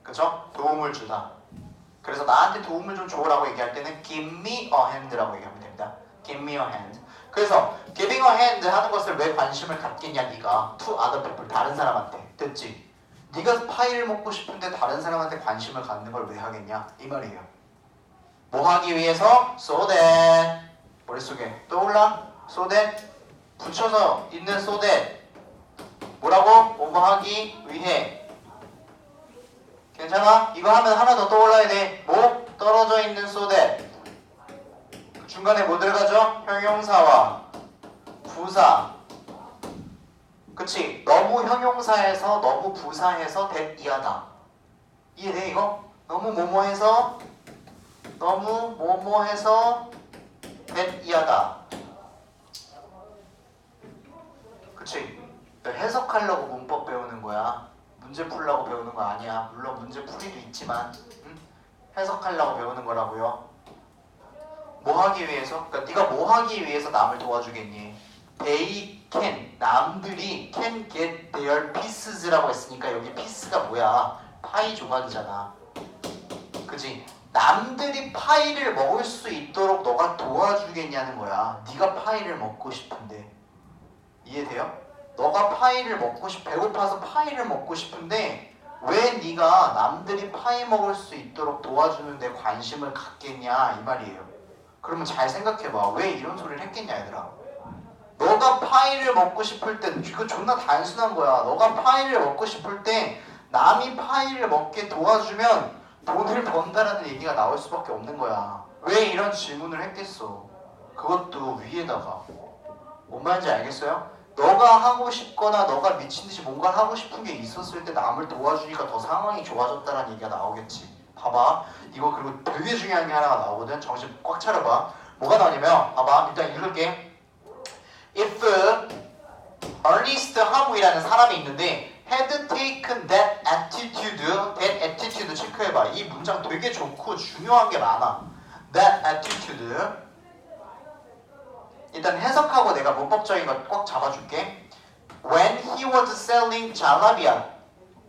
그쵸? 도움을 주다. 그래서 나한테 도움을 좀 줘라고 얘기할 때는 give me a hand라고 얘기하면 됩니다. give me a hand. 그래서 giving a hand 하는 것을 왜 관심을 갖겠냐 네가 to other people 다른 사람한테 됐지? 네가 파이를 먹고 싶은데 다른 사람한테 관심을 갖는 걸 왜 하겠냐 이 말이에요. 뭐 하기 위해서? so that 머릿속에 떠올라? so that 붙여서 있는 so that 뭐라고? 뭐뭐 하기 위해. 괜찮아? 이거 하면 하나 더 떠올라야 돼. 뭐? 떨어져 있는 so that 중간에 뭐 들어가죠? 형용사와 부사. 그치? 너무 형용사에서 너무 부사해서 that 이하다. 이해돼 이거? 너무 뭐뭐해서 너무 뭐뭐해서 that 이하다. 그치? 해석하려고 문법 배우는 거야. 문제 풀려고 배우는 거 아니야. 물론 문제 풀이도 있지만 해석하려고 배우는 거라고요. 뭐 하기 위해서? 그러니까 네가 뭐 하기 위해서 남을 도와주겠니? They can 남들이 can get their pieces라고 했으니까 여기 piece가 뭐야? 파이 조각이잖아. 그치? 남들이 파이를 먹을 수 있도록 너가 도와주겠냐는 거야. 네가 파이를 먹고 싶은데 이해돼요? 너가 파이를 먹고 배고파서 파이를 먹고 싶은데 왜 네가 남들이 파이 먹을 수 있도록 도와주는 데 관심을 갖겠냐 이 말이에요. 그러면 잘 생각해봐. 왜 이런 소리를 했겠냐 얘들아. 너가 파이를 먹고 싶을 때 이거 존나 단순한 거야. 너가 파이를 먹고 싶을 때 남이 파이를 먹게 도와주면 돈을 번다라는 얘기가 나올 수밖에 없는 거야. 왜 이런 질문을 했겠어. 그것도 위에다가. 뭔 말인지 알겠어요? 너가 하고 싶거나 너가 미친듯이 뭔가 하고 싶은 게 있었을 때 남을 도와주니까 더 상황이 좋아졌다는 얘기가 나오겠지. 봐봐. 이거 그리고 되게 중요한 게 하나가 나오거든. 정신 꽉 차려봐. 뭐가 나오냐면 봐봐. 일단 읽을게. If Ernest 하무이라는 사람이 있는데 had taken that attitude 체크해봐. 이 문장 되게 좋고 중요한 게 많아. That attitude 일단 해석하고 내가 문법적인 거 꼭 잡아줄게. When he was selling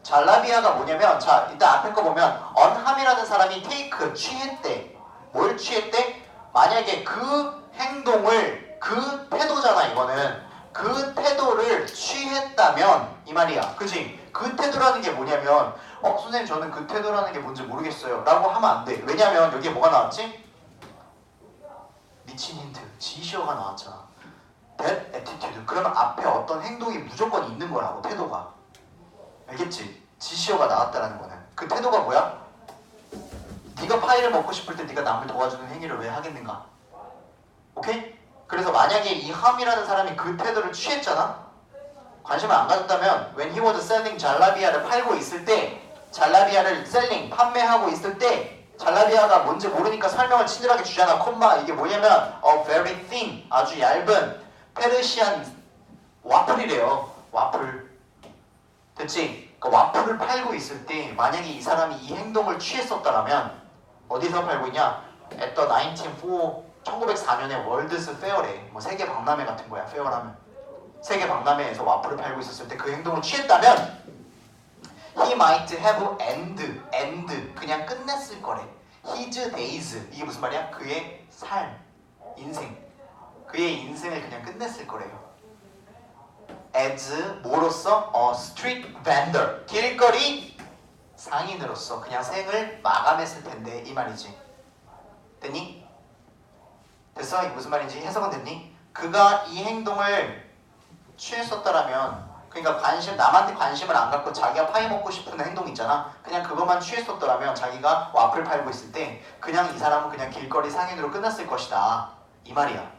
잘라비아가 뭐냐면 자 일단 앞에 거 보면 언함이라는 사람이 take 취했대. 뭘 취했대? 만약에 그 행동을 그 태도잖아 이거는 그 태도를 취했다면 이 말이야. 그치? 그 태도라는 게 뭐냐면 선생님 저는 그 태도라는 게 뭔지 모르겠어요 라고 하면 안 돼. 왜냐면 여기에 뭐가 나왔지? 미친 힌트 지시어가 나왔잖아. That attitude 그러면 앞에 어떤 행동이 무조건 있는 거라고. 태도가 알겠지? 지시어가 나왔다라는 거는 그 태도가 뭐야? 네가 파이를 먹고 싶을 때 네가 남을 도와주는 행위를 왜 하겠는가? 오케이? 그래서 만약에 이 함이라는 사람이 그 태도를 취했잖아? 관심을 안 가졌다면 when he was selling 잘라비아를 팔고 있을 때 잘라비아를 selling 판매하고 있을 때 잘라비아가 뭔지 모르니까 설명을 친절하게 주잖아. 콤마 이게 뭐냐면 a very thin 아주 얇은 페르시안 와플이래요. 와플 됐지? 그 와플을 팔고 있을 때 만약에 이 사람이 이 행동을 취했었다면 어디서 팔고 있냐? at the 1904년에 월드스 페어래. 뭐 세계 박람회 같은 거야. 페어라면 세계 박람회에서 와플을 팔고 있었을 때 그 행동을 취했다면 he might have end 그냥 끝냈을 거래. his days 이게 무슨 말이야? 그의 삶, 인생 그의 인생을 그냥 끝냈을 거래요. as 뭐로서? street vendor 길거리 상인으로서 그냥 생을 마감했을 텐데 이 말이지. 됐니? 됐어? 이게 무슨 말인지 해석은 됐니? 그가 이 행동을 취했었더라면 그러니까 남한테 관심을 안 갖고 자기가 파이 먹고 싶은 행동 있잖아. 그냥 그것만 취했었더라면 자기가 와플 팔고 있을 때 그냥 이 사람은 그냥 길거리 상인으로 끝났을 것이다. 이 말이야.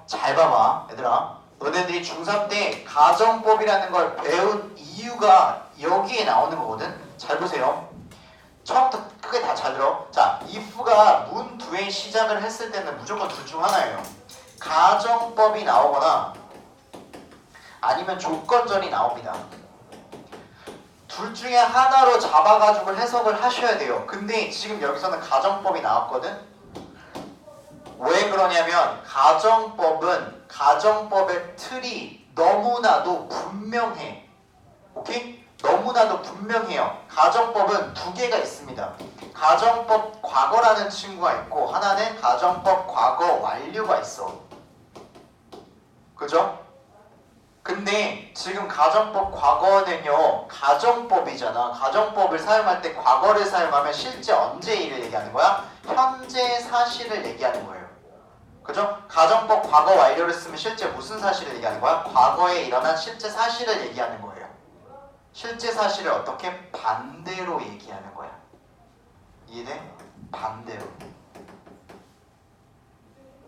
잘 봐봐 얘들아. 너네들이 중3 때 가정법이라는 걸 배운 이유가 여기에 나오는 거거든. 잘 보세요. 처음부터 크게 다 잘 들어. 자, if가 문 두의 시작을 했을 때는 무조건 둘 중 하나예요. 가정법이 나오거나 아니면 조건절이 나옵니다. 둘 중에 하나로 잡아가지고 해석을 하셔야 돼요. 근데 지금 여기서는 가정법이 나왔거든. 왜 그러냐면 가정법의 틀이 너무나도 분명해. 오케이? 너무나도 분명해요. 가정법은 두 개가 있습니다. 가정법 과거라는 친구가 있고 하나는 가정법 과거 완료가 있어. 그죠? 근데 지금 가정법 과거는요, 가정법이잖아. 가정법을 사용할 때 과거를 사용하면 실제 언제 일을 얘기하는 거야? 현재 사실을 얘기하는 거예요. 그죠? 가정법 과거 완료를 쓰면 실제 무슨 사실을 얘기하는 거야? 과거에 일어난 실제 사실을 얘기하는 거예요. 실제 사실을 어떻게? 반대로 얘기하는 거야. 이해돼? 반대로.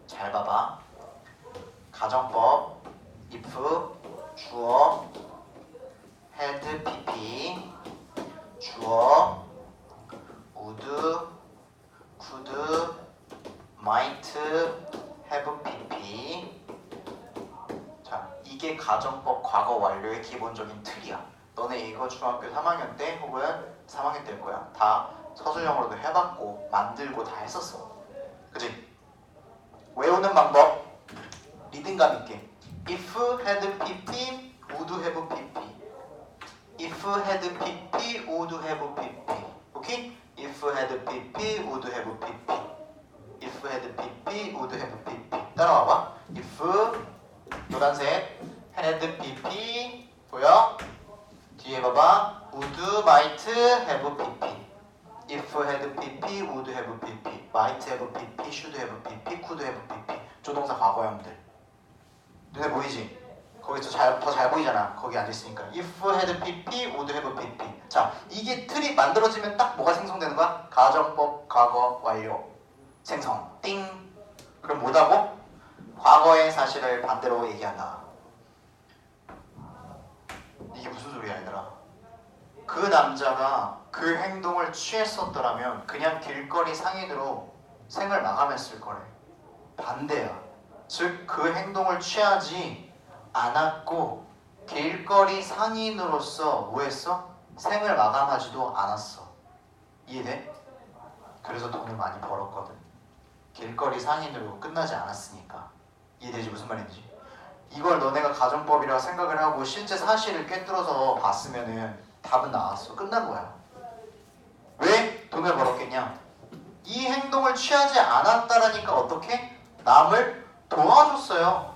잘 봐봐. 가정법 if 주어 had pp 주어 would could might have pp. 자, 이게 가정법 과거 완료의 기본적인 틀이야. 너네 이거 중학교 3학년 때 혹은 3학년 때일 거야. 다 서술형으로도 해봤고 만들고 다 했었어. 그치? 외우는 방법 리듬감 있게. If had pp, would have pp. If had pp, would have pp. 오케이? If had pp, would have pp. If had pp, would have pp. 따라와봐. If 노란색 had pp 보여? 뒤에 봐봐. Would, might have pp. If had pp, would have pp. Might have pp, should have pp, could have pp. 조동사 과거형들. 눈에 보이지? 거기서 더 잘 보이잖아. 거기 앉아있으니까. If had pp, would have pp. 자, 이게 틀이 만들어지면 딱 뭐가 생성되는 거야? 가정법 과거 완료. 생성. 띵. 그럼 뭐다고? 과거의 사실을 반대로 얘기한다. 이게 무슨 소리야 얘들아? 그 남자가 그 행동을 취했었더라면 그냥 길거리 상인으로 생을 마감했을 거래. 반대야. 즉 그 행동을 취하지 않았고 길거리 상인으로서 뭐했어? 생을 마감하지도 않았어. 이해돼? 그래서 돈을 많이 벌었거든. 길거리 상인으로 끝나지 않았으니까. 이해되지? 무슨 말인지? 이걸 너네가 가정법이라 생각을 하고 실제 사실을 꿰뚫어서 봤으면은 답은 나왔어. 끝난 거야. 왜 돈을 벌었겠냐? 이 행동을 취하지 않았다라니까 어떻게? 남을 도와줬어요.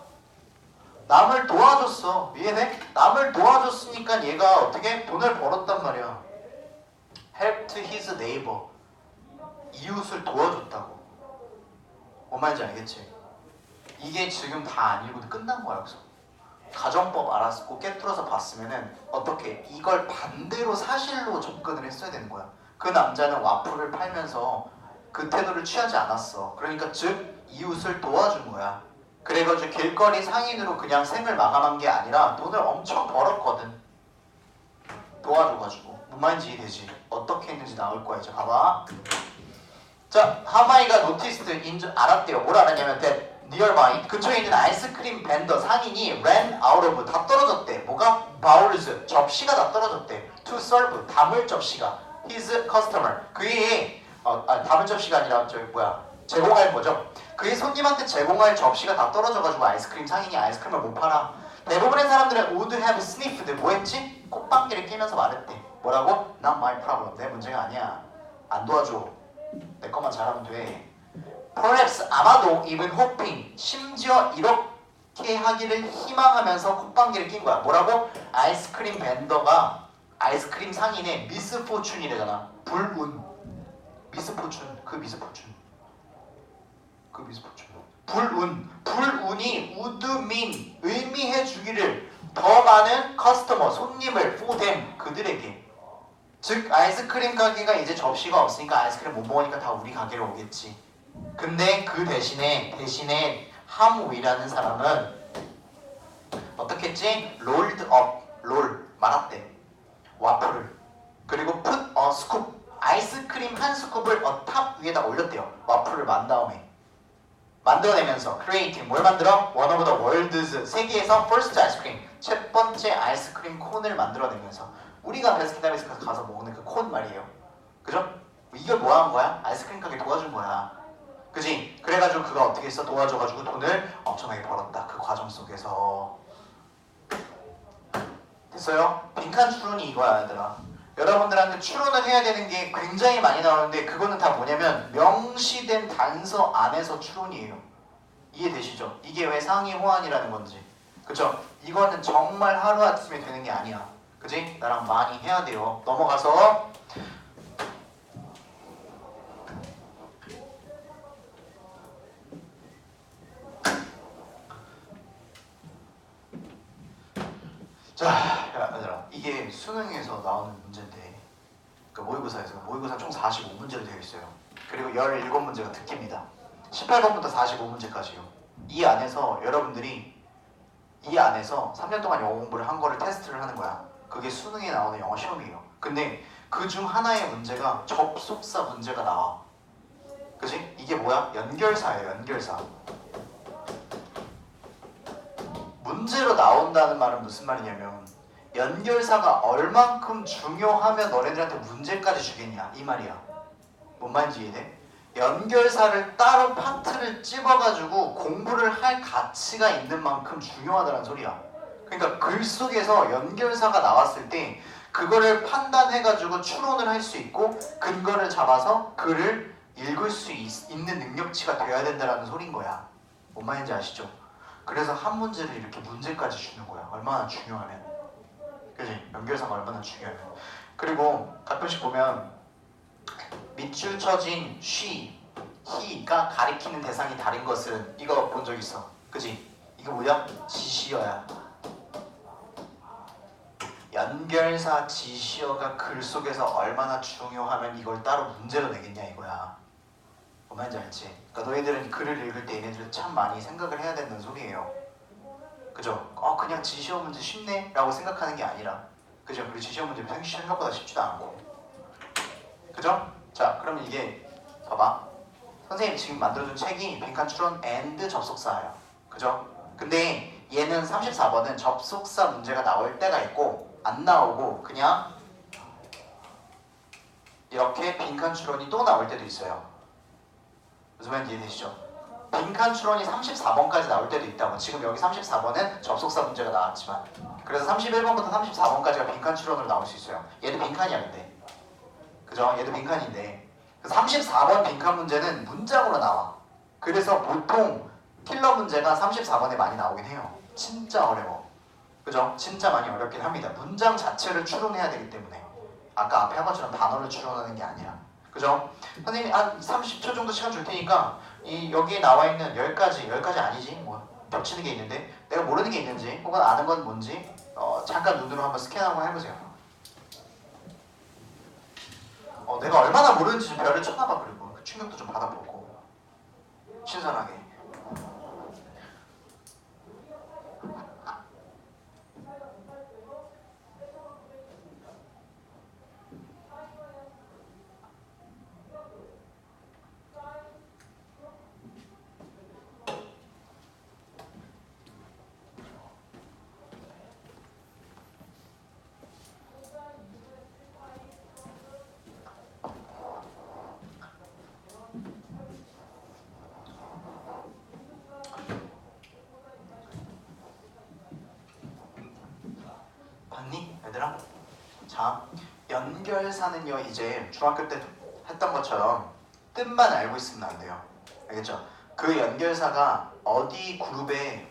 남을 도와줬어. 이해돼? 남을 도와줬으니까 얘가 어떻게? 돈을 벌었단 말이야. helped his neighbor. 이웃을 도와줬다고. 뭔 말인지 알겠지? 이게 지금 다 안 읽어도 끝난 거야. 그래서 가정법 알았고 깨뚫어서 봤으면은 어떻게 이걸 반대로 사실로 접근을 했어야 되는 거야. 그 남자는 와플을 팔면서 그 태도를 취하지 않았어. 그러니까 즉 이웃을 도와준 거야. 그래가지고 길거리 상인으로 그냥 생을 마감한 게 아니라 돈을 엄청 벌었거든. 도와줘가지고. 뭔 말인지 이해되지? 어떻게 했는지 나올 거야. 이제 봐봐. 자, 하마이가 노티스트 알았대요. 뭘 알았냐면 that nearby 근처에 있는 아이스크림 벤더 상인이 ran out of 다 떨어졌대. 뭐가? bowls 접시가 다 떨어졌대. to serve 담을 접시가 his customer 그의 담을 접시가 아니라 제공할 거죠. 그의 손님한테 제공할 접시가 다 떨어져가지고 아이스크림 상인이 아이스크림을 못 팔아. 대부분의 사람들은 would have sniffed 뭐 했지? 콧방귀를 끼면서 말했대. 뭐라고? Not my problem. 내 문제가 아니야. 안 도와줘. 내 것만 잘하면 돼. Perhaps 아마도 even hoping 심지어 이렇게 하기를 희망하면서 콧방귀를 낀 거야. 뭐라고? 아이스크림 벤더가 아이스크림 상인의 미스포춘이래잖아. 불운. 미스포춘. 그 미스포춘. 불운이 would mean 의미해 주기를 더 많은 커스터머 손님을 for them 그들에게. 즉 아이스크림 가게가 이제 접시가 없으니까 아이스크림 못 먹으니까 다 우리 가게로 오겠지. 근데 그 대신에 하무이라는 사람은 어떻게 했지? rolled up 롤 말았대. 와플을. 그리고 put a scoop 아이스크림 한 스쿱을 탑 위에다 올렸대요. 와플을 만 다음에 만들어내면서 creating 뭘 만들어? One of the world's 세계에서 first 아이스크림 첫 번째 아이스크림 콘을 만들어내면서 우리가 베스킨라빈스 가서 먹는 그 콘 말이에요. 그죠? 이걸 뭐 한 거야? 아이스크림 가게 도와준 거야. 그지? 그래가지고 그가 어떻게 했어? 도와줘가지고 돈을 엄청나게 벌었다. 그 과정 속에서. 됐어요? 빈칸 추론이 이거야 얘들아. 여러분들한테 추론을 해야 되는 게 굉장히 많이 나오는데 그거는 다 뭐냐면 명시된 단서 안에서 추론이에요. 이해되시죠? 이게 왜 상위 호환이라는 건지. 그쵸? 이거는 정말 하루아침에 되는 게 아니야. 그지? 나랑 많이 해야 돼요. 넘어가서 자, 얘들아, 이게 수능에서 나오는 문제인데 그 모의고사에서 모의고사 총 45문제로 되어 있어요. 그리고 17문제가 듣기입니다. 18번부터 45문제까지요. 이 안에서 여러분들이 이 안에서 3년 동안 영어 공부를 한 거를 테스트를 하는 거야. 그게 수능에 나오는 영어 시험이에요. 근데 그 중 하나의 문제가 접속사 문제가 나와. 그지? 이게 뭐야? 연결사예요. 연결사. 문제로 나온다는 말은 무슨 말이냐면 연결사가 얼만큼 중요하면 너네들한테 문제까지 주겠냐 이 말이야. 뭔 말인지 이해돼? 연결사를 따로 파트를 찝어가지고 공부를 할 가치가 있는 만큼 중요하다는 소리야. 그러니까 글 속에서 연결사가 나왔을 때 그거를 판단해가지고 추론을 할 수 있고 근거를 잡아서 글을 읽을 수 있는 능력치가 돼야 된다는 소린 거야. 뭔 말인지 아시죠? 그래서 한 문제를 이렇게 문제까지 주는 거야. 얼마나 중요하면. 그지? 연결사가 얼마나 중요하면. 그리고 가끔씩 보면 밑줄 쳐진 she, he가 가리키는 대상이 다른 것은 이거 본 적 있어. 그지? 이거 뭐야? 지시어야. 연결사 지시어가 글 속에서 얼마나 중요하면 이걸 따로 문제로 내겠냐 이거야. 뭔 말인지 알지? 그러니까 너희들은 글을 읽을 때 얘네들 참 많이 생각을 해야 된다는 소리예요. 그죠? 그냥 지시어 문제 쉽네? 라고 생각하는 게 아니라 그죠? 그리고 지시어 문제 생각보다 쉽지도 않고 그죠? 자 그러면 이게 봐봐 선생님이 지금 만들어준 책이 빈칸 추론 and 접속사예요. 그죠? 근데 얘는 34번은 접속사 문제가 나올 때가 있고 안 나오고 그냥 이렇게 빈칸 추론이 또 나올 때도 있어요. 무슨 말인지 이해되시죠? 빈칸 추론이 34번까지 나올 때도 있다고. 지금 여기 34번은 접속사 문제가 나왔지만 그래서 31번부터 34번까지가 빈칸 추론으로 나올 수 있어요. 얘도 빈칸이야 근데. 그죠? 얘도 빈칸인데 34번 빈칸 문제는 문장으로 나와. 그래서 보통 킬러 문제가 34번에 많이 나오긴 해요. 진짜 어려워. 그죠? 진짜 많이 어렵긴 합니다. 문장 자체를 추론해야 되기 때문에 아까 앞에 한 것처럼 단어를 추론하는 게 아니라 그죠? 선생님이 한 30초 정도 시간 줄 테니까 이 여기에 나와 있는 10가지 아니지 뭐 겹치는 게 있는데 내가 모르는 게 있는지 혹은 아는 건 뭔지 잠깐 눈으로 한번 스캔 한번 해보세요. 내가 얼마나 모르는지 좀 별을 쳐다봐. 그리고 그 충격도 좀 받아보고 신선하게. 봤니? 얘들아? 자, 연결사는요 이제 중학교 때 했던 것처럼 뜻만 알고 있으면 안 돼요. 알겠죠? 그 연결사가 어디 그룹에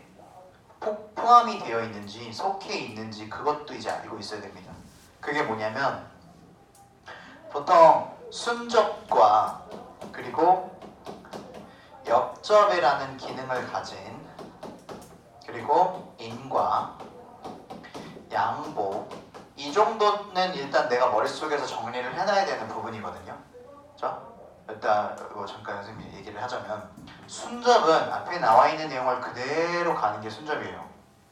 포함이 되어 있는지 속해 있는지 그것도 이제 알고 있어야 됩니다. 그게 뭐냐면 보통 순접과 그리고 역접이라는 기능을 가진 그리고 인과 양보 이 정도는 일단 내가 머릿속에서 정리를 해놔야 되는 부분이거든요. 자, 일단 잠깐 선생님이 얘기를 하자면 순접은 앞에 나와 있는 내용을 그대로 가는 게 순접이에요.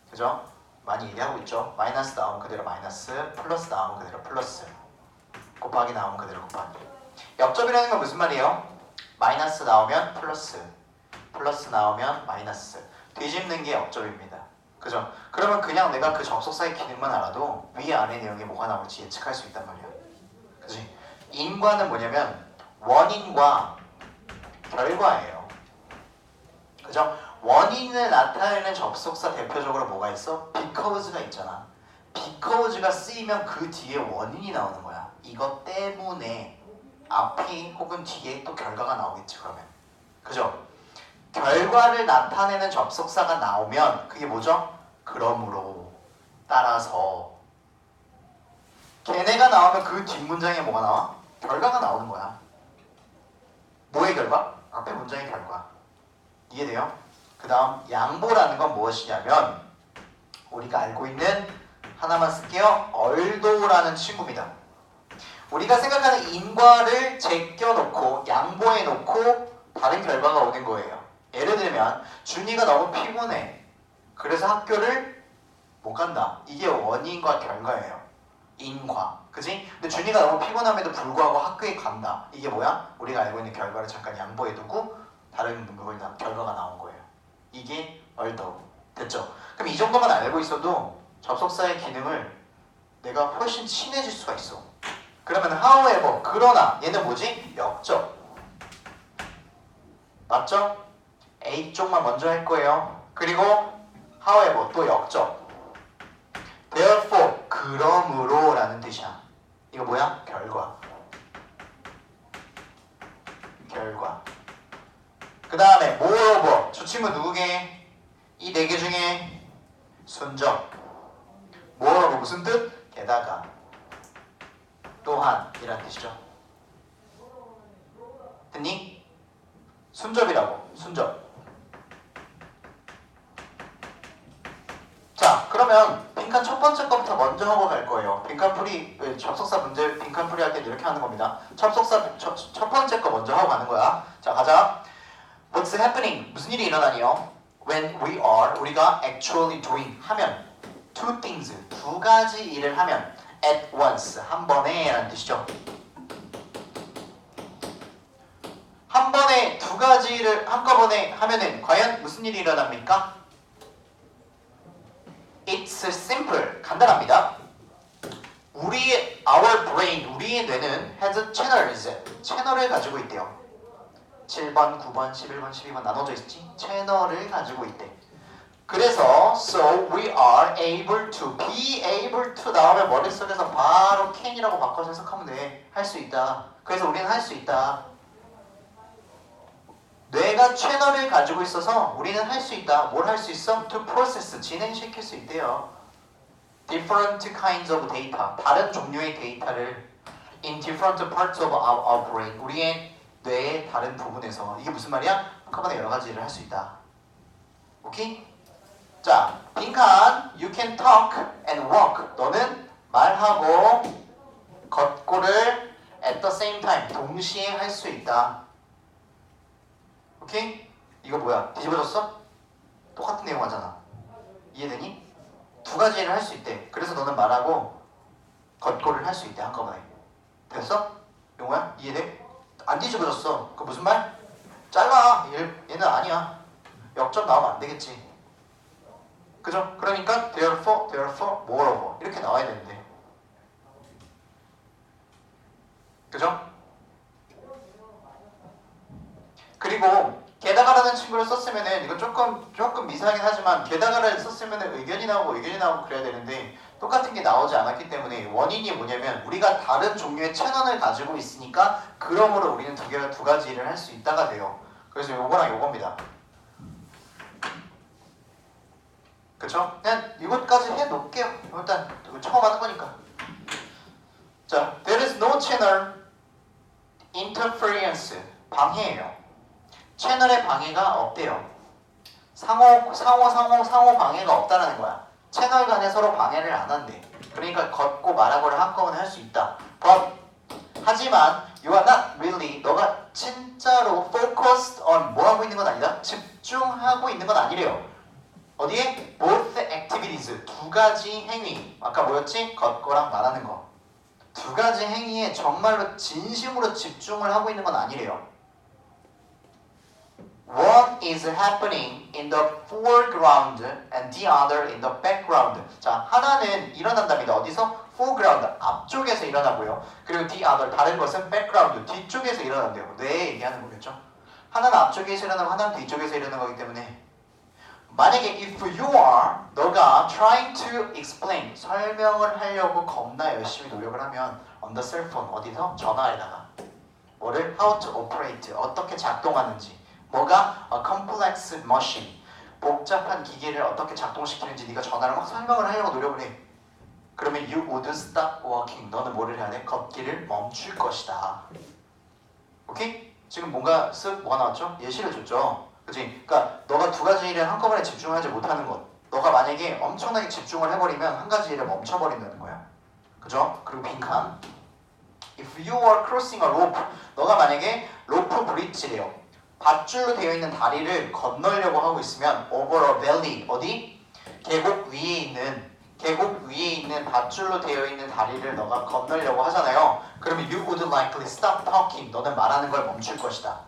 그죠? 많이 얘기하고 있죠. 마이너스 나오면 그대로 마이너스, 플러스 나오면 그대로 플러스. 곱하기 나오면 그대로 곱하기. 역접이라는 건 무슨 말이에요? 마이너스 나오면 플러스, 플러스 나오면 마이너스. 뒤집는 게 역접입니다. 그죠? 그러면 그냥 내가 그 접속사의 기능만 알아도 위 아래 내용에 뭐가 나올지 예측할 수 있단 말이야. 그지? 인과는 뭐냐면 원인과 결과예요. 그죠? 원인을 나타내는 접속사 대표적으로 뭐가 있어? because가 있잖아. because가 쓰이면 그 뒤에 원인이 나오는 거야. 이것 때문에 앞이 혹은 뒤에 또 결과가 나오겠지 그러면. 그죠? 결과를 나타내는 접속사가 나오면 그게 뭐죠? 그러므로, 따라서. 걔네가 나오면 그 뒷문장에 뭐가 나와? 결과가 나오는 거야. 뭐의 결과? 앞에 문장의 결과. 이해돼요? 그 다음 양보라는 건 무엇이냐면 우리가 알고 있는 하나만 쓸게요. 얼도라는 친구입니다. 우리가 생각하는 인과를 제껴놓고 양보해놓고 다른 결과가 오는 거예요. 예를 들면 준이가 너무 피곤해. 그래서 학교를 못 간다. 이게 원인과 결과예요. 인과. 그지? 근데 준이가 너무 피곤함에도 불구하고 학교에 간다. 이게 뭐야? 우리가 알고 있는 결과를 잠깐 양보해두고 다른 결과가 나온 거예요. 이게 얼더. 됐죠? 그럼 이 정도만 알고 있어도 접속사의 기능을 내가 훨씬 친해질 수가 있어. 그러면 however, 그러나 얘는 뭐지? 역적. 맞죠? A쪽만 먼저 할 거예요. 그리고 however, 또 역적. therefore, 그러므로 라는 뜻이야. 이거 뭐야? 결과. 결과. 그 다음에 moreover, 저 친구 누구게? 이 네 개 중에 순적. moreover 무슨 뜻? 게다가. 또한 이란 뜻이죠. 됐니? 순접이라고. 순접. 자, 그러면 빈칸 첫 번째 거부터 먼저 하고 갈 거예요. 빈칸풀이 접속사 문제 빈칸풀이 할 때 이렇게 하는 겁니다. 접속사 첫 번째 거 먼저 하고 가는 거야. 자, 가자. What's happening? 무슨 일이 일어나니요? When we are, 우리가 actually doing 하면 two things, 두 가지 일을 하면 at once, 한 번에 라는 뜻이죠. 한 번에 두 가지를 한꺼번에 하면은 과연 무슨 일이 일어납니까? It's simple, 간단합니다. our brain, 우리의 뇌는 has channels, 채널을 가지고 있대요. 7번, 9번, 11번, 12번 나눠져 있지? 채널을 가지고 있대. 그래서 so we are able to, be able to 다음에 머릿속에서 바로 can이라고 바꿔서 해석하면 돼. 할 수 있다. 그래서 우리는 할 수 있다. 뇌가 채널을 가지고 있어서 우리는 할 수 있다. 뭘 할 수 있어? To process, 진행시킬 수 있대요. Different kinds of data, 다른 종류의 데이터를 in different parts of our brain, 우리의 뇌의 다른 부분에서. 이게 무슨 말이야? 한꺼번에 여러 가지 일을 할 수 있다. 오케이? 자, 빈칸 You can talk and walk, 너는 말하고 걷고를 at the same time, 동시에 할 수 있다. 오케이? 이거 뭐야? 뒤집어졌어? 똑같은 내용 하잖아. 이해되니? 두 가지 일을 할 수 있대. 그래서 너는 말하고 걷고를 할 수 있대, 한꺼번에. 됐어? 용호야? 이해돼? 안 뒤집어졌어. 그 무슨 말? 짧아. 얘는 아니야. 역점 나오면 안 되겠지. 그죠? 그러니까 therefore, moreover 이렇게 나와야 되는데. 그죠? 그리고 게다가라는 친구를 썼으면은 이거 조금 미세하긴 하지만 게다가를 썼으면은 의견이 나오고 그래야 되는데 똑같은 게 나오지 않았기 때문에 원인이 뭐냐면 우리가 다른 종류의 채널을 가지고 있으니까 그러므로 우리는 두 가지 일을 할 수 있다가 돼요. 그래서 요거랑 요겁니다. 그쵸? 그냥 이것까지 해놓을게요. 일단 처음 하는 거니까. 자, there is no channel interference, 방해예요. 채널의 방해가 없대요. 상호 방해가 없다라는 거야. 채널 간에 서로 방해를 안 한대. 그러니까 걷고 말하고를 한꺼번에 할 수 있다. But 하지만 you are not really, 너가 진짜로 focused on 뭐 하고 있는 건 아니다. 집중하고 있는 건 아니래요. 어디에? Both activities, 두 가지 행위. 아까 뭐였지? 걷고랑 말하는 거. 두 가지 행위에 정말로 진심으로 집중을 하고 있는 건 아니래요. One is happening in the foreground and the other in the background. 자, 하나는 일어난답니다. 어디서? foreground, 앞쪽에서 일어나고요. 그리고 the other, 다른 것은 background, 뒤쪽에서 일어난대요. 뇌에 얘기하는 거겠죠. 하나는 앞쪽에서 일어나고 하나는 뒤쪽에서 일어나는 거기 때문에 만약에 if you are, 너가 trying to explain, 설명을 하려고 겁나 열심히 노력을 하면 on the cell phone, 어디서? 전화에다가 뭐를? how to operate, 어떻게 작동하는지 뭐가? A complex machine, 복잡한 기계를 어떻게 작동시키는지 네가 전화를 막 설명을 하려고 노력을 해. 그러면 you would stop walking, 너는 뭐를 해야 돼? 걷기를 멈출 것이다. 오케이? 지금 뭔가 뭐가 나왔죠? 예시를 줬죠. 그치? 그러니까 너가 두 가지 일에 한꺼번에 집중하지 못하는 것, 너가 만약에 엄청나게 집중을 해버리면 한 가지 일을 멈춰버린다는 거야. 그죠? 그리고 빈칸 If you are crossing a rope, 너가 만약에 로프 브릿지래요. 밧줄로 되어 있는 다리를 건너려고 하고 있으면 over a valley, 어디? 계곡 위에 있는 밧줄로 되어 있는 다리를 너가 건너려고 하잖아요. 그러면 you would likely stop talking, 너는 말하는 걸 멈출 것이다.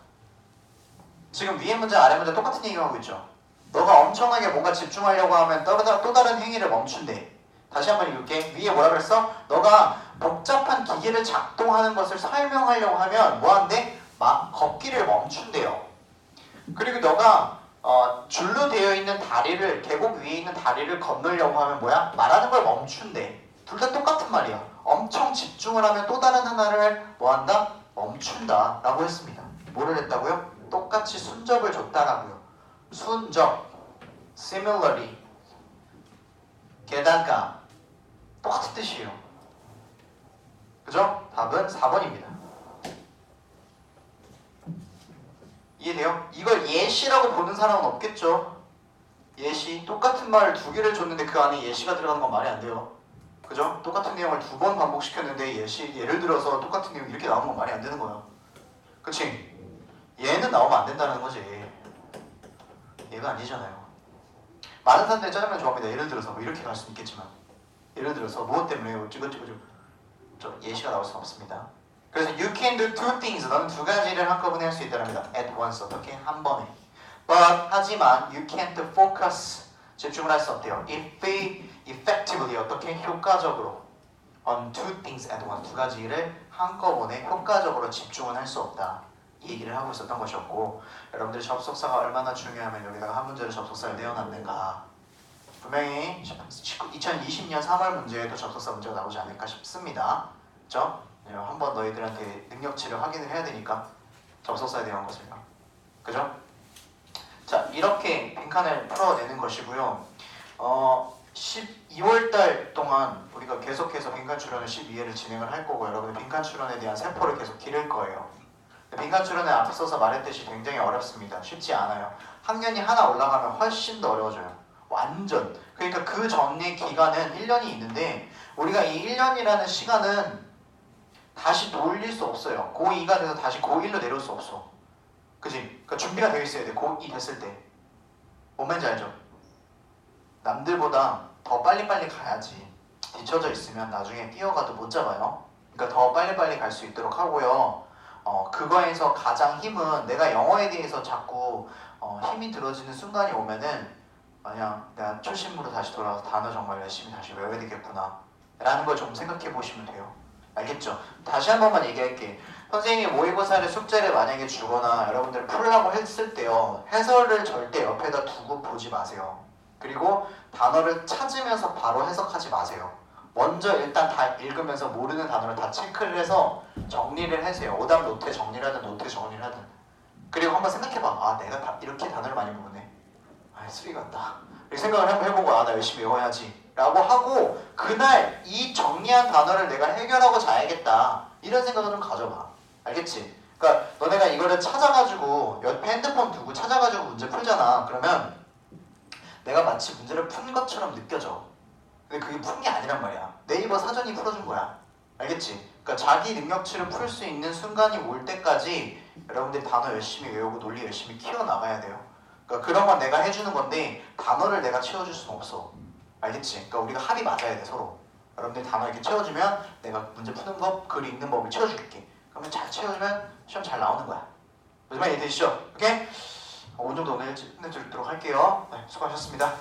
지금 위에 문제 아래 문제 똑같은 얘기하고 있죠. 너가 엄청나게 뭔가 집중하려고 하면 또 다른 행위를 멈춘대. 다시 한번 읽을게. 위에 뭐라 그랬어? 너가 복잡한 기계를 작동하는 것을 설명하려고 하면 뭐한대? 걷기를 멈춘대요. 그리고 너가 줄로 되어 있는 다리를, 계곡 위에 있는 다리를 건너려고 하면 뭐야? 말하는 걸 멈춘대. 둘 다 똑같은 말이야. 엄청 집중을 하면 또 다른 하나를 뭐한다? 멈춘다 라고 했습니다. 뭐를 했다고요? 똑같이 순접을 줬다라고요. 순접, similarly, 게다가 똑같은 뜻이에요. 그죠? 답은 4번입니다. 이해돼요? 이걸 예시라고 보는 사람은 없겠죠? 예시, 똑같은 말을 두 개를 줬는데 그 안에 예시가 들어가는 건 말이 안 돼요. 그죠? 똑같은 내용을 두 번 반복시켰는데 예를 들어서 똑같은 내용 이렇게 나오는 건 말이 안 되는 거야. 그치? 얘는 나오면 안 된다는 거지. 얘가 아니잖아요. 많은 사람들이 짜장면 좋아합니다. 예를 들어서 뭐 이렇게 갈 수는 있겠지만 예를 들어서 무엇 때문에 어쩌고저쩌고 저 예시가 나올 수 없습니다. 그래서 you can do two things, 너는 두 가지를 한꺼번에 할 수 있다랍니다. at once, 어떻게? 한 번에. but 하지만 you can't focus, 집중을 할 수 없대요. effectively, 어떻게? 효과적으로 on two things at once, 두 가지 일을 한꺼번에 효과적으로 집중은 할 수 없다. 이 얘기를 하고 있었던 것이었고, 여러분들이 접속사가 얼마나 중요하면 여기다가 한 문제를 접속사를 내어놨는가. 분명히 2020년 3월 문제에도 접속사 문제가 나오지 않을까 싶습니다. 그렇죠? 한번 너희들한테 능력치를 확인을 해야 되니까 접속사에 대한 것을요. 그죠? 자, 이렇게 빈칸을 풀어내는 것이고요. 12월달 동안 우리가 계속해서 빈칸 추론을 12회를 진행을 할 거고, 여러분들 빈칸 추론에 대한 세포를 계속 기를 거예요. 빈칸 추론은 앞서서 말했듯이 굉장히 어렵습니다. 쉽지 않아요. 학년이 하나 올라가면 훨씬 더 어려워져요. 완전. 그러니까 그 전의 기간은 1년이 있는데 우리가 이 1년이라는 시간은 다시 돌릴 수 없어요. 고2가 돼서 다시 고1로 내려올 수 없어. 그지? 그러니까 준비가 되어 있어야 돼. 고2 됐을 때. 뭔 말인지 알죠? 남들보다 더 빨리빨리 가야지. 뒤쳐져 있으면 나중에 뛰어가도 못 잡아요. 그러니까 더 빨리빨리 갈 수 있도록 하고요. 그거에서 가장 힘은 내가 영어에 대해서 자꾸 힘이 들어지는 순간이 오면은 그냥 내가 초심으로 다시 돌아와서 단어 정말 열심히 다시 외워야 되겠구나 라는 걸 좀 생각해 보시면 돼요. 알겠죠? 다시 한 번만 얘기할게. 선생님이 모의고사를 숙제를 만약에 주거나 여러분들 풀라고 했을 때요, 해설을 절대 옆에다 두고 보지 마세요. 그리고 단어를 찾으면서 바로 해석하지 마세요. 먼저 일단 다 읽으면서 모르는 단어를 다 체크를 해서 정리를 하세요. 오답 노트에 정리를 하든 노트에 정리를 하든. 그리고 한번 생각해봐. 아, 내가 이렇게 단어를 많이 모르네. 아, 수리 같다. 이렇게 생각을 한번 해보고, 아, 나 열심히 외워야지 라고 하고 그날 이 정리한 단어를 내가 해결하고 자야겠다, 이런 생각을 좀 가져봐. 알겠지? 그러니까 너네가 이거를 찾아가지고 옆에 핸드폰 두고 찾아가지고 문제 풀잖아. 그러면 내가 마치 문제를 푼 것처럼 느껴져. 근데 그게 푼 게 아니란 말이야. 네이버 사전이 풀어준 거야. 알겠지? 그러니까 자기 능력치를 풀 수 있는 순간이 올 때까지 여러분들이 단어 열심히 외우고 논리 열심히 키워나가야 돼요. 그러니까 그런 건 내가 해주는 건데 단어를 내가 채워줄 수는 없어. 알겠지? 그러니까 우리가 합이 맞아야 돼, 서로. 여러분들이 단어 이렇게 채워주면 내가 문제 푸는 법, 글 읽는 법을 채워줄게. 그러면 잘 채워주면 시험 잘 나오는 거야. 무슨 말이 되시죠? 오케이? 오늘 정도 오늘 끝내도록 할게요. 네, 수고하셨습니다.